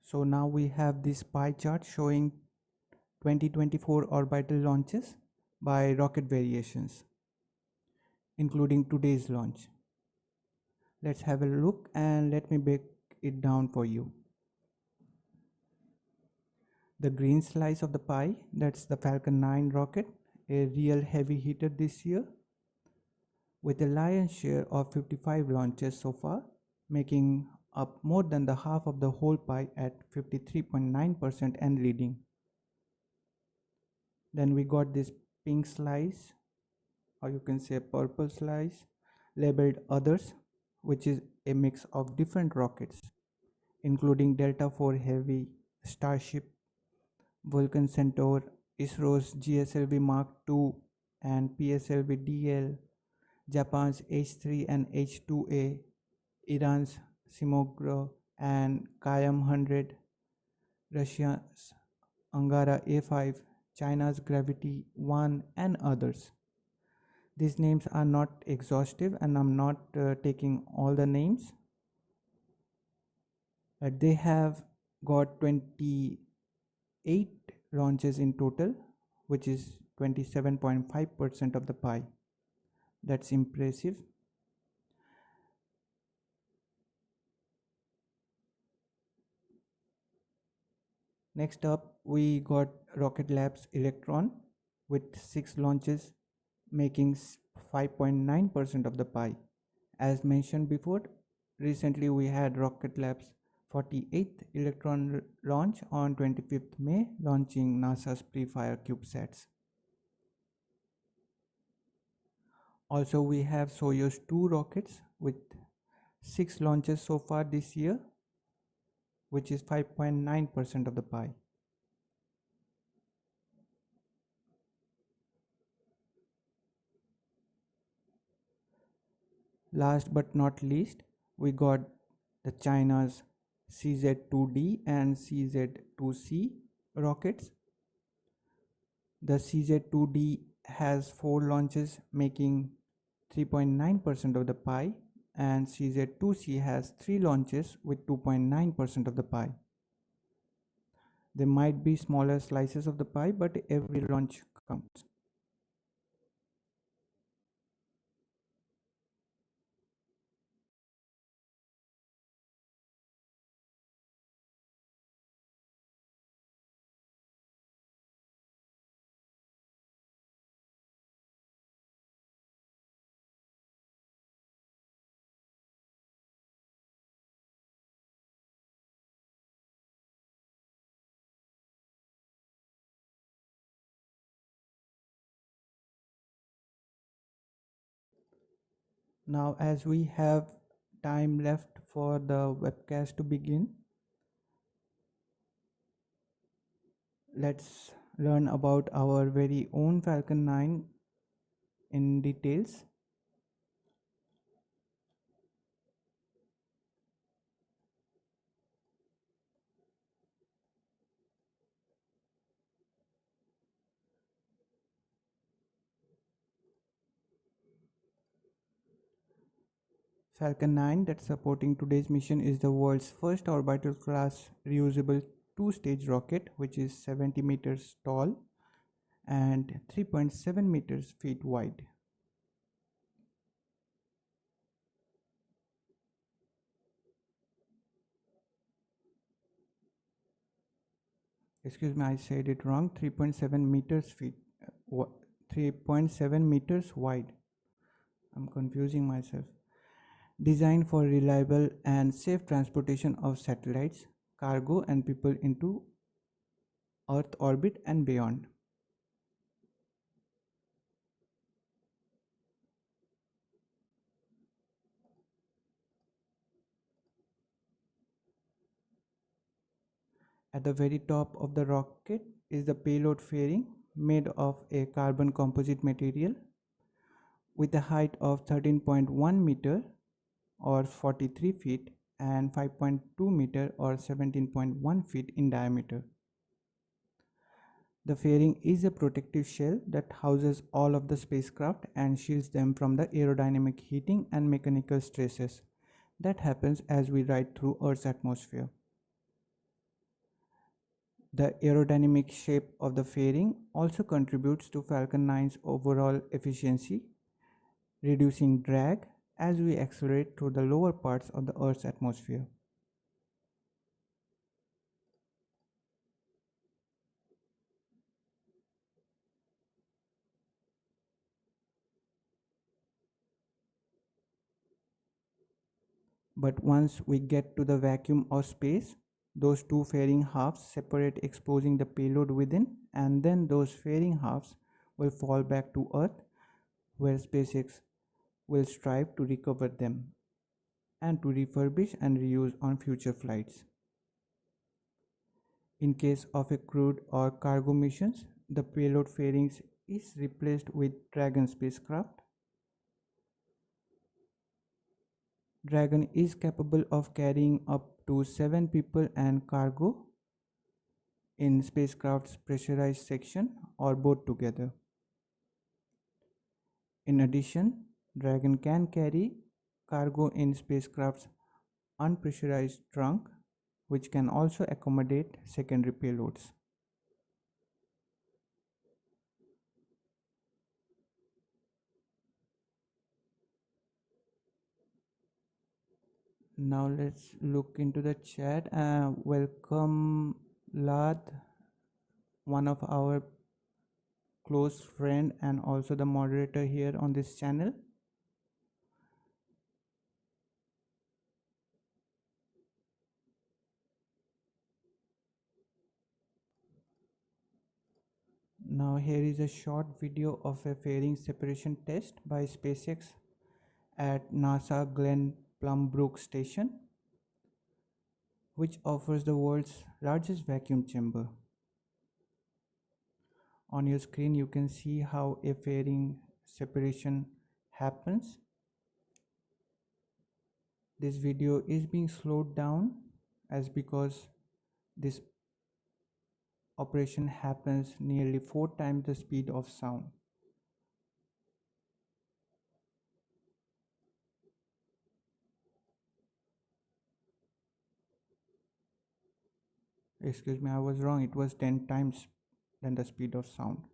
So now we have this pie chart showing 2024 orbital launches by rocket variations, including today's launch. Let's have a look and let me break it down for you. The green slice of the pie, that's the Falcon 9 rocket, a real heavy hitter this year, with a lion's share of 55 launches so far, making up more than the half of the whole pie at 53.9% and leading. Then we got this pink slice, or you can say purple slice, labeled others, which is a mix of different rockets, including Delta IV Heavy, Starship, Vulcan Centaur, ISRO's GSLV Mark II and PSLV DL, Japan's H3 and H2A, Iran's Simorgh and Kayam 100, Russia's Angara A5, China's Gravity 1 and others. These names are not exhaustive and I'm not taking all the names. But they have got 28 launches in total, which is 27.5% of the pie. That's impressive. Next up, we got Rocket Lab's Electron with 6 launches, making 5.9% of the pie. As mentioned before, recently we had Rocket Lab's 48th Electron launch on 25th May, launching NASA's pre-fire CubeSats. Also, we have Soyuz 2 rockets with 6 launches so far this year, which is 5.9% of the pie. Last but not least, we got the China's CZ-2D and CZ-2C rockets. The CZ-2D has 4 launches, making 3.9% of the pie, and CZ-2C has 3 launches with 2.9% of the pie. There might be smaller slices of the pie, but every launch counts. Now, as we have time left for the webcast to begin, let's learn about our very own Falcon 9 in details. Falcon 9 that's supporting today's mission is the world's first orbital class reusable 2-stage rocket, which is 70 meters tall and 3.7 meters feet wide. Excuse me, I said it wrong. 3.7 meters feet, 3.7 meters wide. I'm confusing myself. Designed for reliable and safe transportation of satellites, cargo and people into Earth orbit and beyond. At the very top of the rocket is the payload fairing, made of a carbon composite material with a height of 13.1 meter or 43 feet and 5.2 meter or 17.1 feet in diameter. The fairing is a protective shell that houses all of the spacecraft and shields them from the aerodynamic heating and mechanical stresses that happens as we ride through Earth's atmosphere. The aerodynamic shape of the fairing also contributes to Falcon 9's overall efficiency, reducing drag as we accelerate through the lower parts of the Earth's atmosphere. But once we get to the vacuum of space, those two fairing halves separate, exposing the payload within, and then those fairing halves will fall back to Earth, where SpaceX will strive to recover them and to refurbish and reuse on future flights. In case of a crewed or cargo missions, the payload fairings is replaced with Dragon spacecraft. Dragon is capable of carrying up to 7 people and cargo in spacecraft's pressurized section or both together. In addition, Dragon can carry cargo in spacecraft's unpressurized trunk, which can also accommodate secondary payloads. Now let's look into the chat. Welcome Lad, one of our close friend and also the moderator here on this channel. Now here is a short video of a fairing separation test by SpaceX at NASA Glen Plumbrook Station, which offers the world's largest vacuum chamber. On your screen you can see how a fairing separation happens. This video is being slowed down as because this operation happens nearly 4 times the speed of sound. Excuse me, I was wrong. It was 10 times than the speed of sound.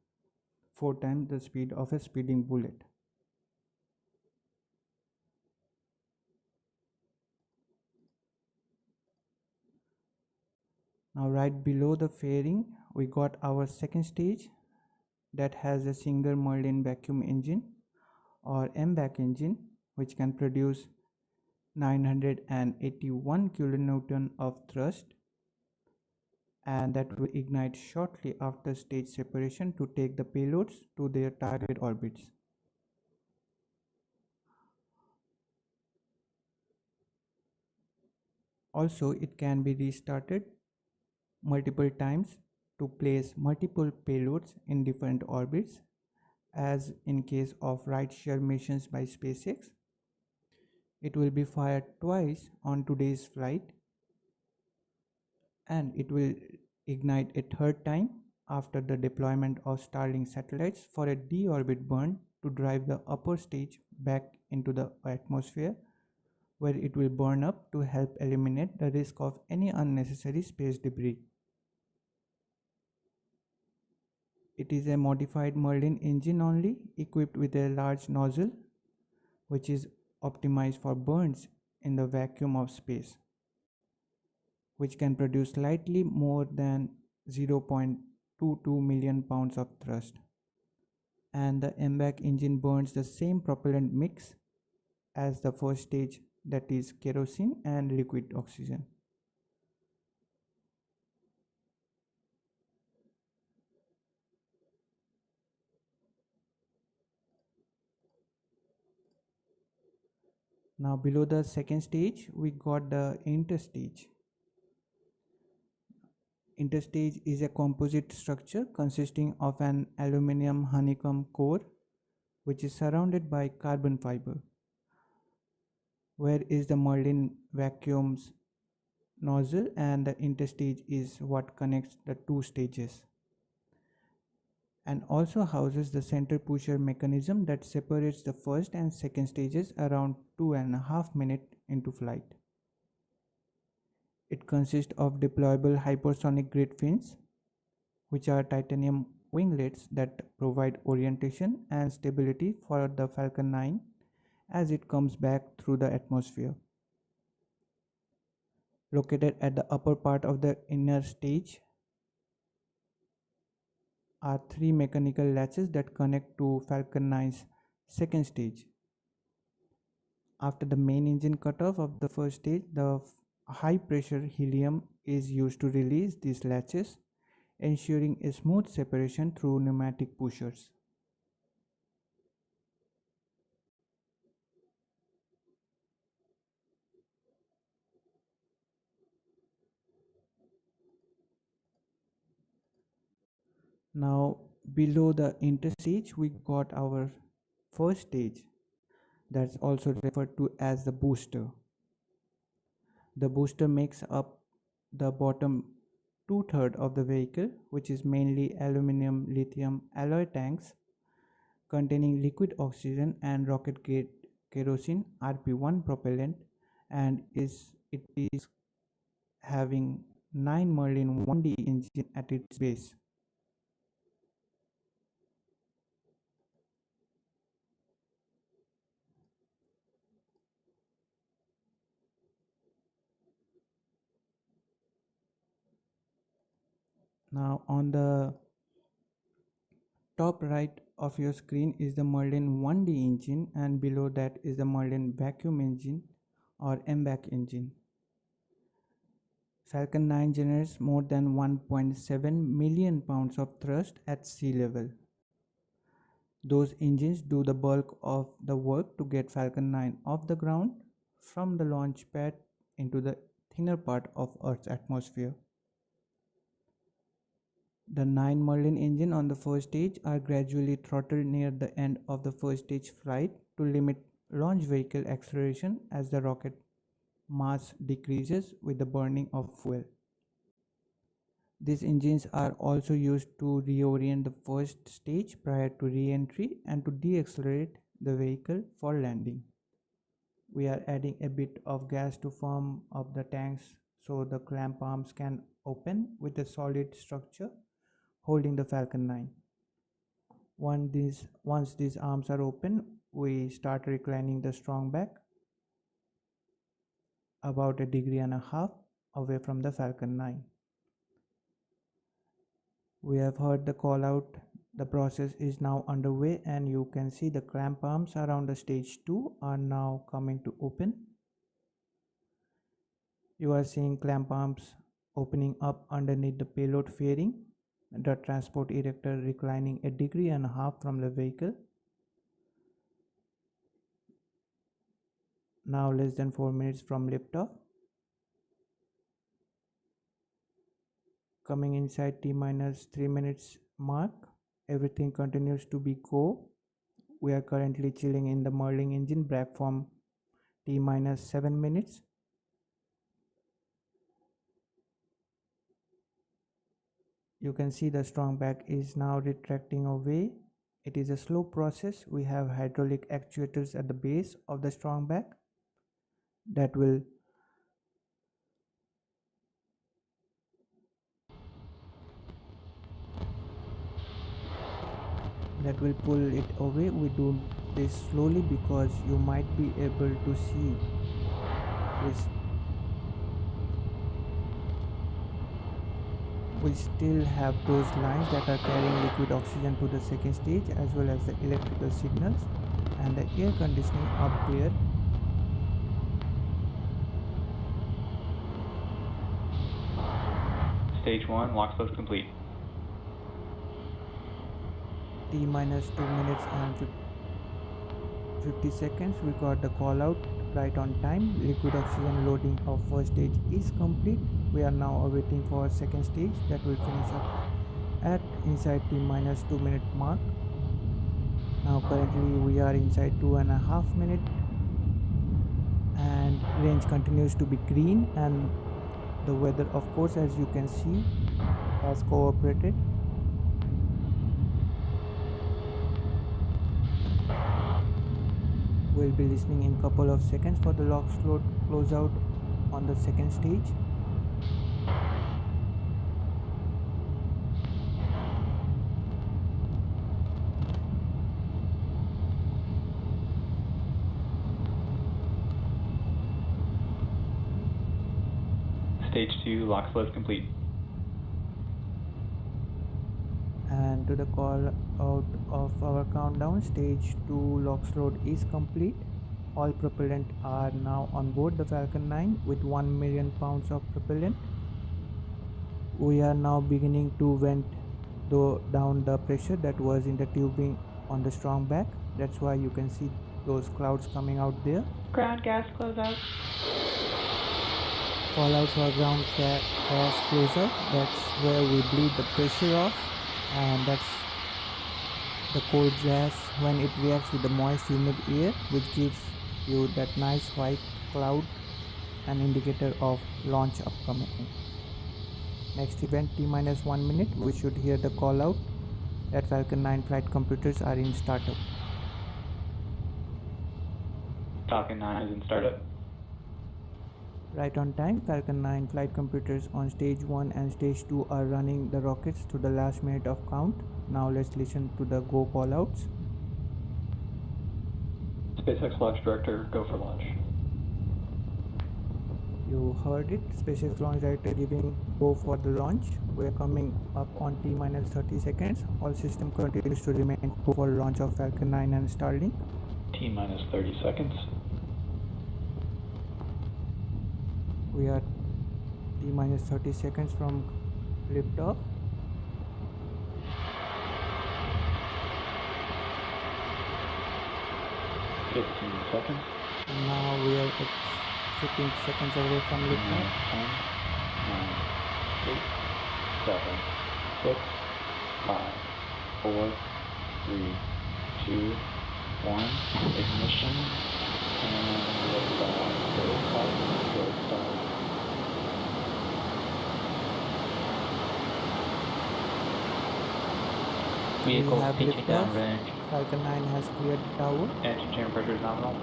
4 times the speed of a speeding bullet. Now right below the fairing, we got our second stage that has a single Merlin vacuum engine or MVAC engine, which can produce 981 kilonewton of thrust, and that will ignite shortly after stage separation to take the payloads to their target orbits. Also, it can be restarted multiple times to place multiple payloads in different orbits, as in case of rideshare missions by SpaceX. It will be fired twice on today's flight, and it will ignite a third time after the deployment of Starlink satellites for a deorbit burn to drive the upper stage back into the atmosphere, where it will burn up to help eliminate the risk of any unnecessary space debris. It is a modified Merlin engine only, equipped with a large nozzle, which is optimized for burns in the vacuum of space, which can produce slightly more than 0.22 million pounds of thrust. And the MVAC engine burns the same propellant mix as the first stage, that is kerosene and liquid oxygen. Now below the second stage, we got the interstage. Interstage is a composite structure consisting of an aluminum honeycomb core, which is surrounded by carbon fiber. Where is the Merlin vacuum's nozzle, and the interstage is what connects the two stages, and also houses the center pusher mechanism that separates the first and second stages around 2.5 minutes into flight. It consists of deployable hypersonic grid fins which are titanium winglets that provide orientation and stability for the Falcon 9 as it comes back through the atmosphere. Located at the upper part of the inner stage are three mechanical latches that connect to Falcon 9's second stage. After the main engine cutoff of the first stage, the high pressure helium is used to release these latches, ensuring a smooth separation through pneumatic pushers. Now below the interstage we got our first stage, that's also referred to as the booster. The booster makes up the bottom two-thirds of the vehicle, which is mainly aluminum lithium alloy tanks containing liquid oxygen and rocket grade kerosene RP1 propellant, and it is having 9 Merlin 1D engine at its base. Now on the top right of your screen is the Merlin 1D engine, and below that is the Merlin vacuum engine or MVAC engine. Falcon 9 generates more than 1.7 million pounds of thrust at sea level. Those engines do the bulk of the work to get Falcon 9 off the ground from the launch pad into the thinner part of Earth's atmosphere. The 9 Merlin engine on the first stage are gradually throttled near the end of the first stage flight to limit launch vehicle acceleration as the rocket mass decreases with the burning of fuel. These engines are also used to reorient the first stage prior to re-entry and to deaccelerate the vehicle for landing. We are adding a bit of gas to firm up the tanks so the clamp arms can open with a solid structure holding the Falcon 9. Once these arms are open, we start reclining the strong back about 1.5 degrees away from the Falcon 9. We have heard the call out. The process is now underway, and you can see the clamp arms around the stage 2 are now coming to open. You are seeing clamp arms opening up underneath the payload fairing, the transport erector reclining 1.5 degrees from the vehicle. Now less than 4 minutes from liftoff. Coming inside T-3 minutes mark, everything continues to be go. We are currently chilling in the Merlin engine back from T-7 minutes. You can see the strong back is now retracting away. It is a slow process. We have hydraulic actuators at the base of the strong back that will pull it away. We do this slowly because you might be able to see this. We still have those lines that are carrying liquid oxygen to the second stage, as well as the electrical signals and the air conditioning up there. Stage 1, lock load complete. T-2 minutes and 50 seconds. We got the call out right on time. Liquid oxygen loading of first stage is complete. We are now awaiting for second stage that will finish up at inside T-2 minute mark. Now currently we are inside 2.5 minutes, and range continues to be green, and the weather, of course, as you can see, has cooperated. We'll be listening in a couple of seconds for the lock slot closeout on the second stage. Stage 2 lock slope complete. And to the call out of our countdown, stage 2 LOX load is complete. All propellant are now on board the Falcon 9 with 1 million pounds of propellant. We are now beginning to vent down the pressure that was in the tubing on the strong back. That's why you can see those clouds coming out there. Ground gas closeout. Call out for ground gas closeout. That's where we bleed the pressure off, and that's the cold gas when it reacts with the moist humid air, which gives you that nice white cloud, an indicator of launch upcoming. Next event, T-1 minute, we should hear the call out that Falcon 9 flight computers are in startup. Falcon 9 is in startup. Right on time, Falcon 9 flight computers on stage 1 and stage 2 are running the rockets to the last minute of count. Now let's listen to the go callouts. SpaceX Launch Director, go for launch. You heard it, SpaceX Launch Director giving go for the launch. We are coming up on T-30 seconds. All system continues to remain go for launch of Falcon 9 and Starlink. T-30 seconds. We are T-30 seconds from liftoff. Seconds. Now we are at 15 seconds away from liftoff. 10, 9, 8, 7, 6, 5, 4, 3, 2, 1. Ignition and liftoff. Go start. Go start. Vehicle have pitching down liftoff. range. Falcon 9 has cleared the tower. Engine chamber pressure is nominal.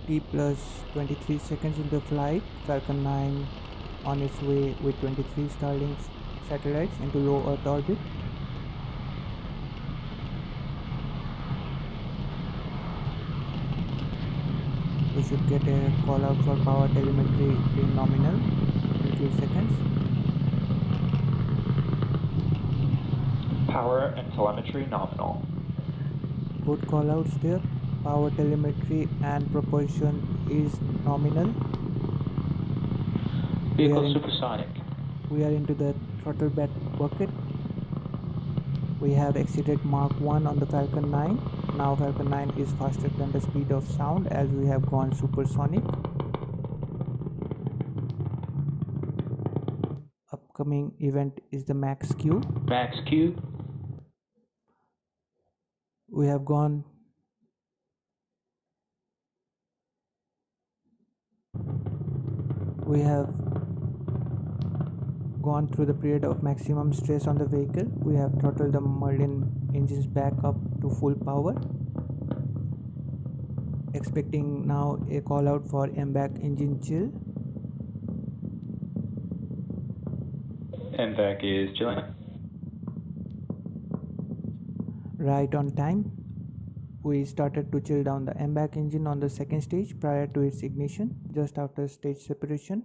T+23 seconds into flight, Falcon 9 on its way with 23 Starlink satellites into low Earth orbit. We should get a call out for power telemetry being nominal in a few seconds. Power and telemetry nominal. Good call outs there. Power telemetry and propulsion is nominal. Vehicle supersonic. We are into the throttle bucket. We have exceeded Mach 1 on the Falcon 9. Now Falcon 9 is faster than the speed of sound as we have gone supersonic. Upcoming event is the Max Q. Max Q. We have gone through the period of maximum stress on the vehicle. We have throttled the Merlin engines back up to full power. Expecting now a call out for MVAC engine chill. MVAC is chilling. Right on time. We started to chill down the MVAC engine on the second stage prior to its ignition, just after stage separation.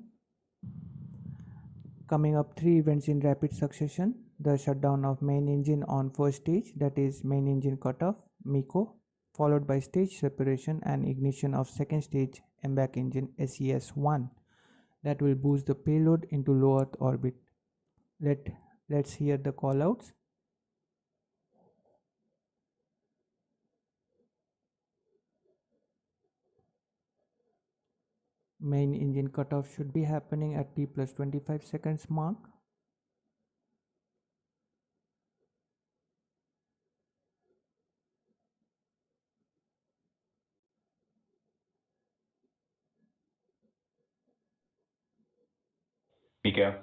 Coming up 3 events in rapid succession: the shutdown of main engine on first stage, that is main engine cutoff, MECO, followed by stage separation and ignition of second stage MVAC engine SES-1 that will boost the payload into low Earth orbit. Let's hear the callouts. Main engine cutoff should be happening at T+25 seconds mark. MECO.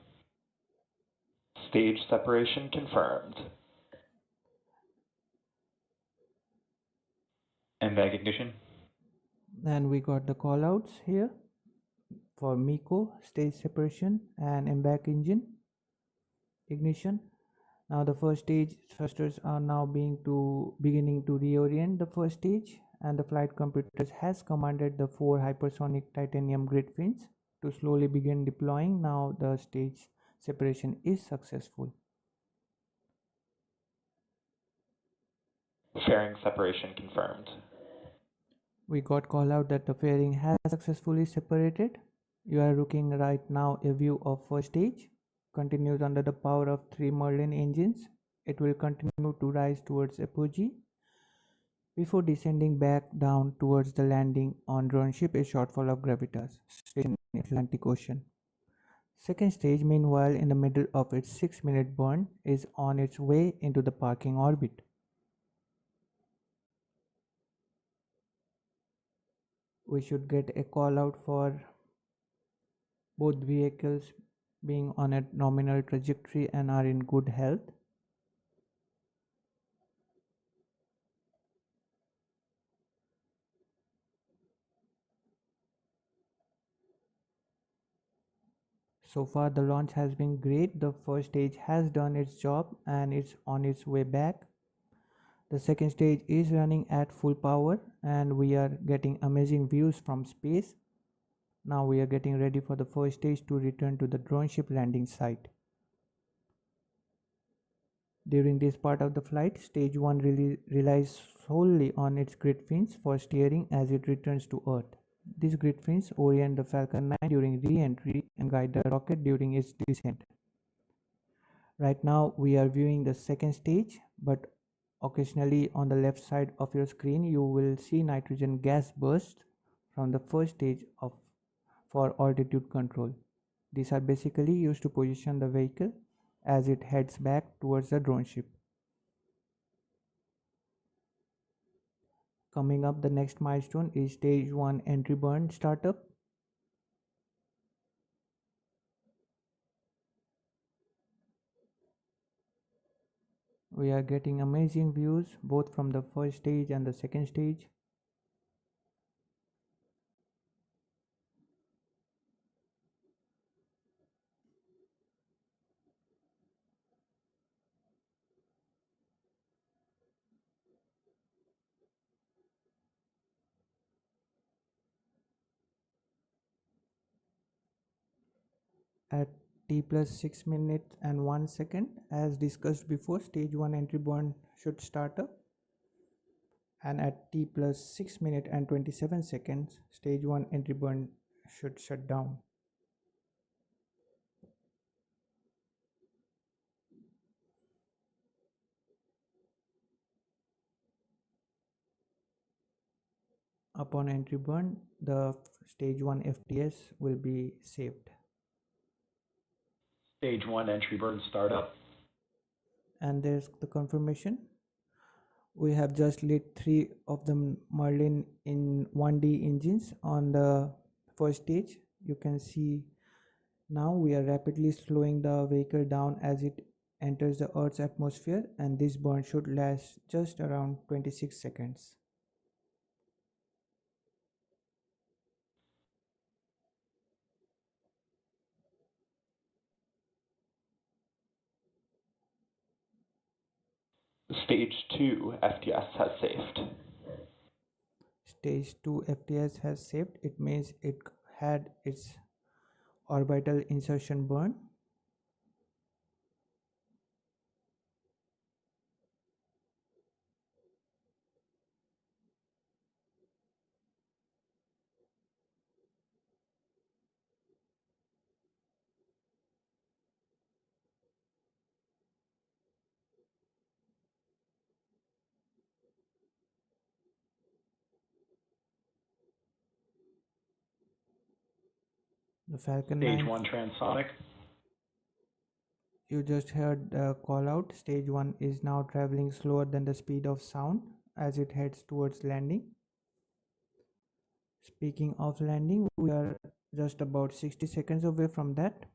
Stage separation confirmed. MVAC ignition. And we got the callouts here for MECO, stage separation and MVAC engine ignition. Now the first stage thrusters are now beginning to reorient the first stage, and the flight computers has commanded the 4 hypersonic titanium grid fins to slowly begin deploying. Now the stage separation is successful. Fairing separation confirmed. We got call out that the fairing has successfully separated. You are looking right now a view of first stage. Continues under the power of 3 Merlin engines. It will continue to rise towards apogee before descending back down towards the landing on droneship A Shortfall of Gravitas, station in Atlantic Ocean. Second stage, meanwhile, in the middle of its 6-minute burn, is on its way into the parking orbit. We should get a call out for both vehicles being on a nominal trajectory and are in good health. So far the launch has been great. The first stage has done its job and it's on its way back. The second stage is running at full power and we are getting amazing views from space. Now we are getting ready for the first stage to return to the drone ship landing site. During this part of the flight, stage 1 relies solely on its grid fins for steering as it returns to Earth. These grid fins orient the Falcon 9 during re-entry and guide the rocket during its descent. Right now we are viewing the second stage, but occasionally on the left side of your screen you will see nitrogen gas bursts from the first stage for altitude control. These are basically used to position the vehicle as it heads back towards the drone ship. Coming up, the next milestone is stage 1 entry burn startup. We are getting amazing views both from the first stage and the second stage. At t plus 6 minutes and 1 second, as discussed before, stage 1 entry burn should start up, and at t plus 6 minutes and 27 seconds, stage 1 entry burn should shut down. Upon entry burn, the stage 1 FTS will be saved. Stage 1 entry burn startup. And there's the confirmation. We have just lit 3 of the Merlin in 1D engines on the first stage. You can see now we are rapidly slowing the vehicle down as it enters the Earth's atmosphere, and this burn should last just around 26 seconds. Stage 2 FTS has saved. Stage 2 FTS has saved. It means it had its orbital insertion burn. The Falcon Stage 9, 1 transonic. you just heard the call out. Stage 1 is now traveling slower than the speed of sound as it heads towards landing. Speaking of landing, we are just about 60 seconds away from that.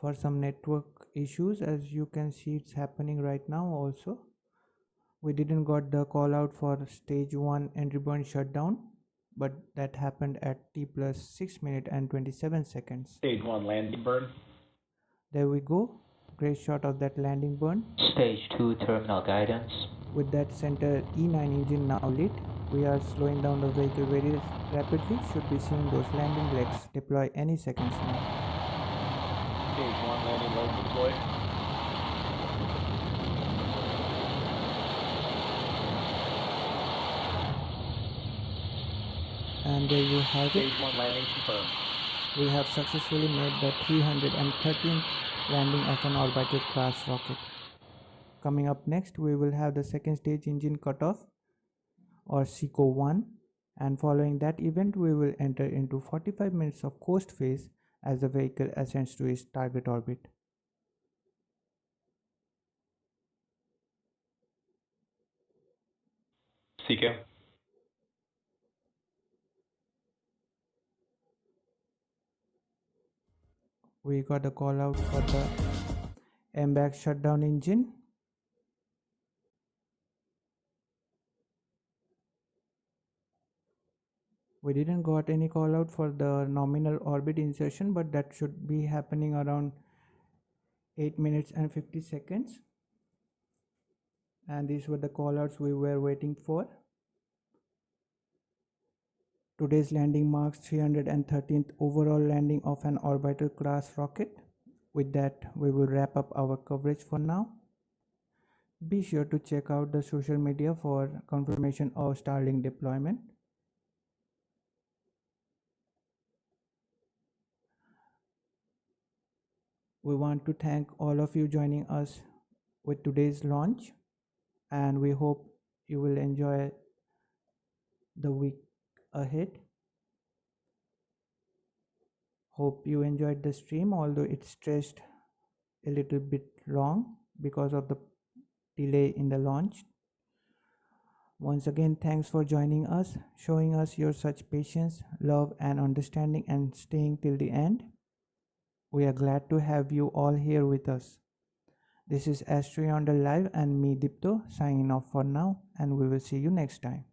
For some network issues, as you can see, it's happening right now also. We didn't got the call out for stage 1 entry burn shutdown, but that happened at t plus 6 minutes and 27 seconds. Stage 1 landing burn. There we go. Great shot of that landing burn. Stage 2 terminal guidance. With that center E9 engine now lit, we are slowing down the vehicle very rapidly. Should be seeing those landing legs deploy any seconds now. Stage 1 landing leg deployed. And there you have it. Stage 1 landing confirmed. We have successfully made the 313th landing of an orbital class rocket. Coming up next, we will have the second stage engine cutoff, or SECO 1, and following that event we will enter into 45 minutes of coast phase as the vehicle ascends to its target orbit. SECO. We got a call out for the MBAC shutdown engine. We didn't got any call out for the nominal orbit insertion, but that should be happening around 8 minutes and 50 seconds. And these were the call outs we were waiting for. Today's landing marks 313th overall landing of an orbital class rocket. With that, we will wrap up our coverage for now. Be sure to check out the social media for confirmation of Starlink deployment. We want to thank all of you joining us with today's launch, and we hope you will enjoy the week ahead. Hope you enjoyed the stream, although it stretched a little bit long because of the delay in the launch. Once again, thanks for joining us, showing us your such patience, love and understanding, and staying till the end. We are glad to have you all here with us. This is AstroYonder Live and me, Dipta, signing off for now, and we will see you next time.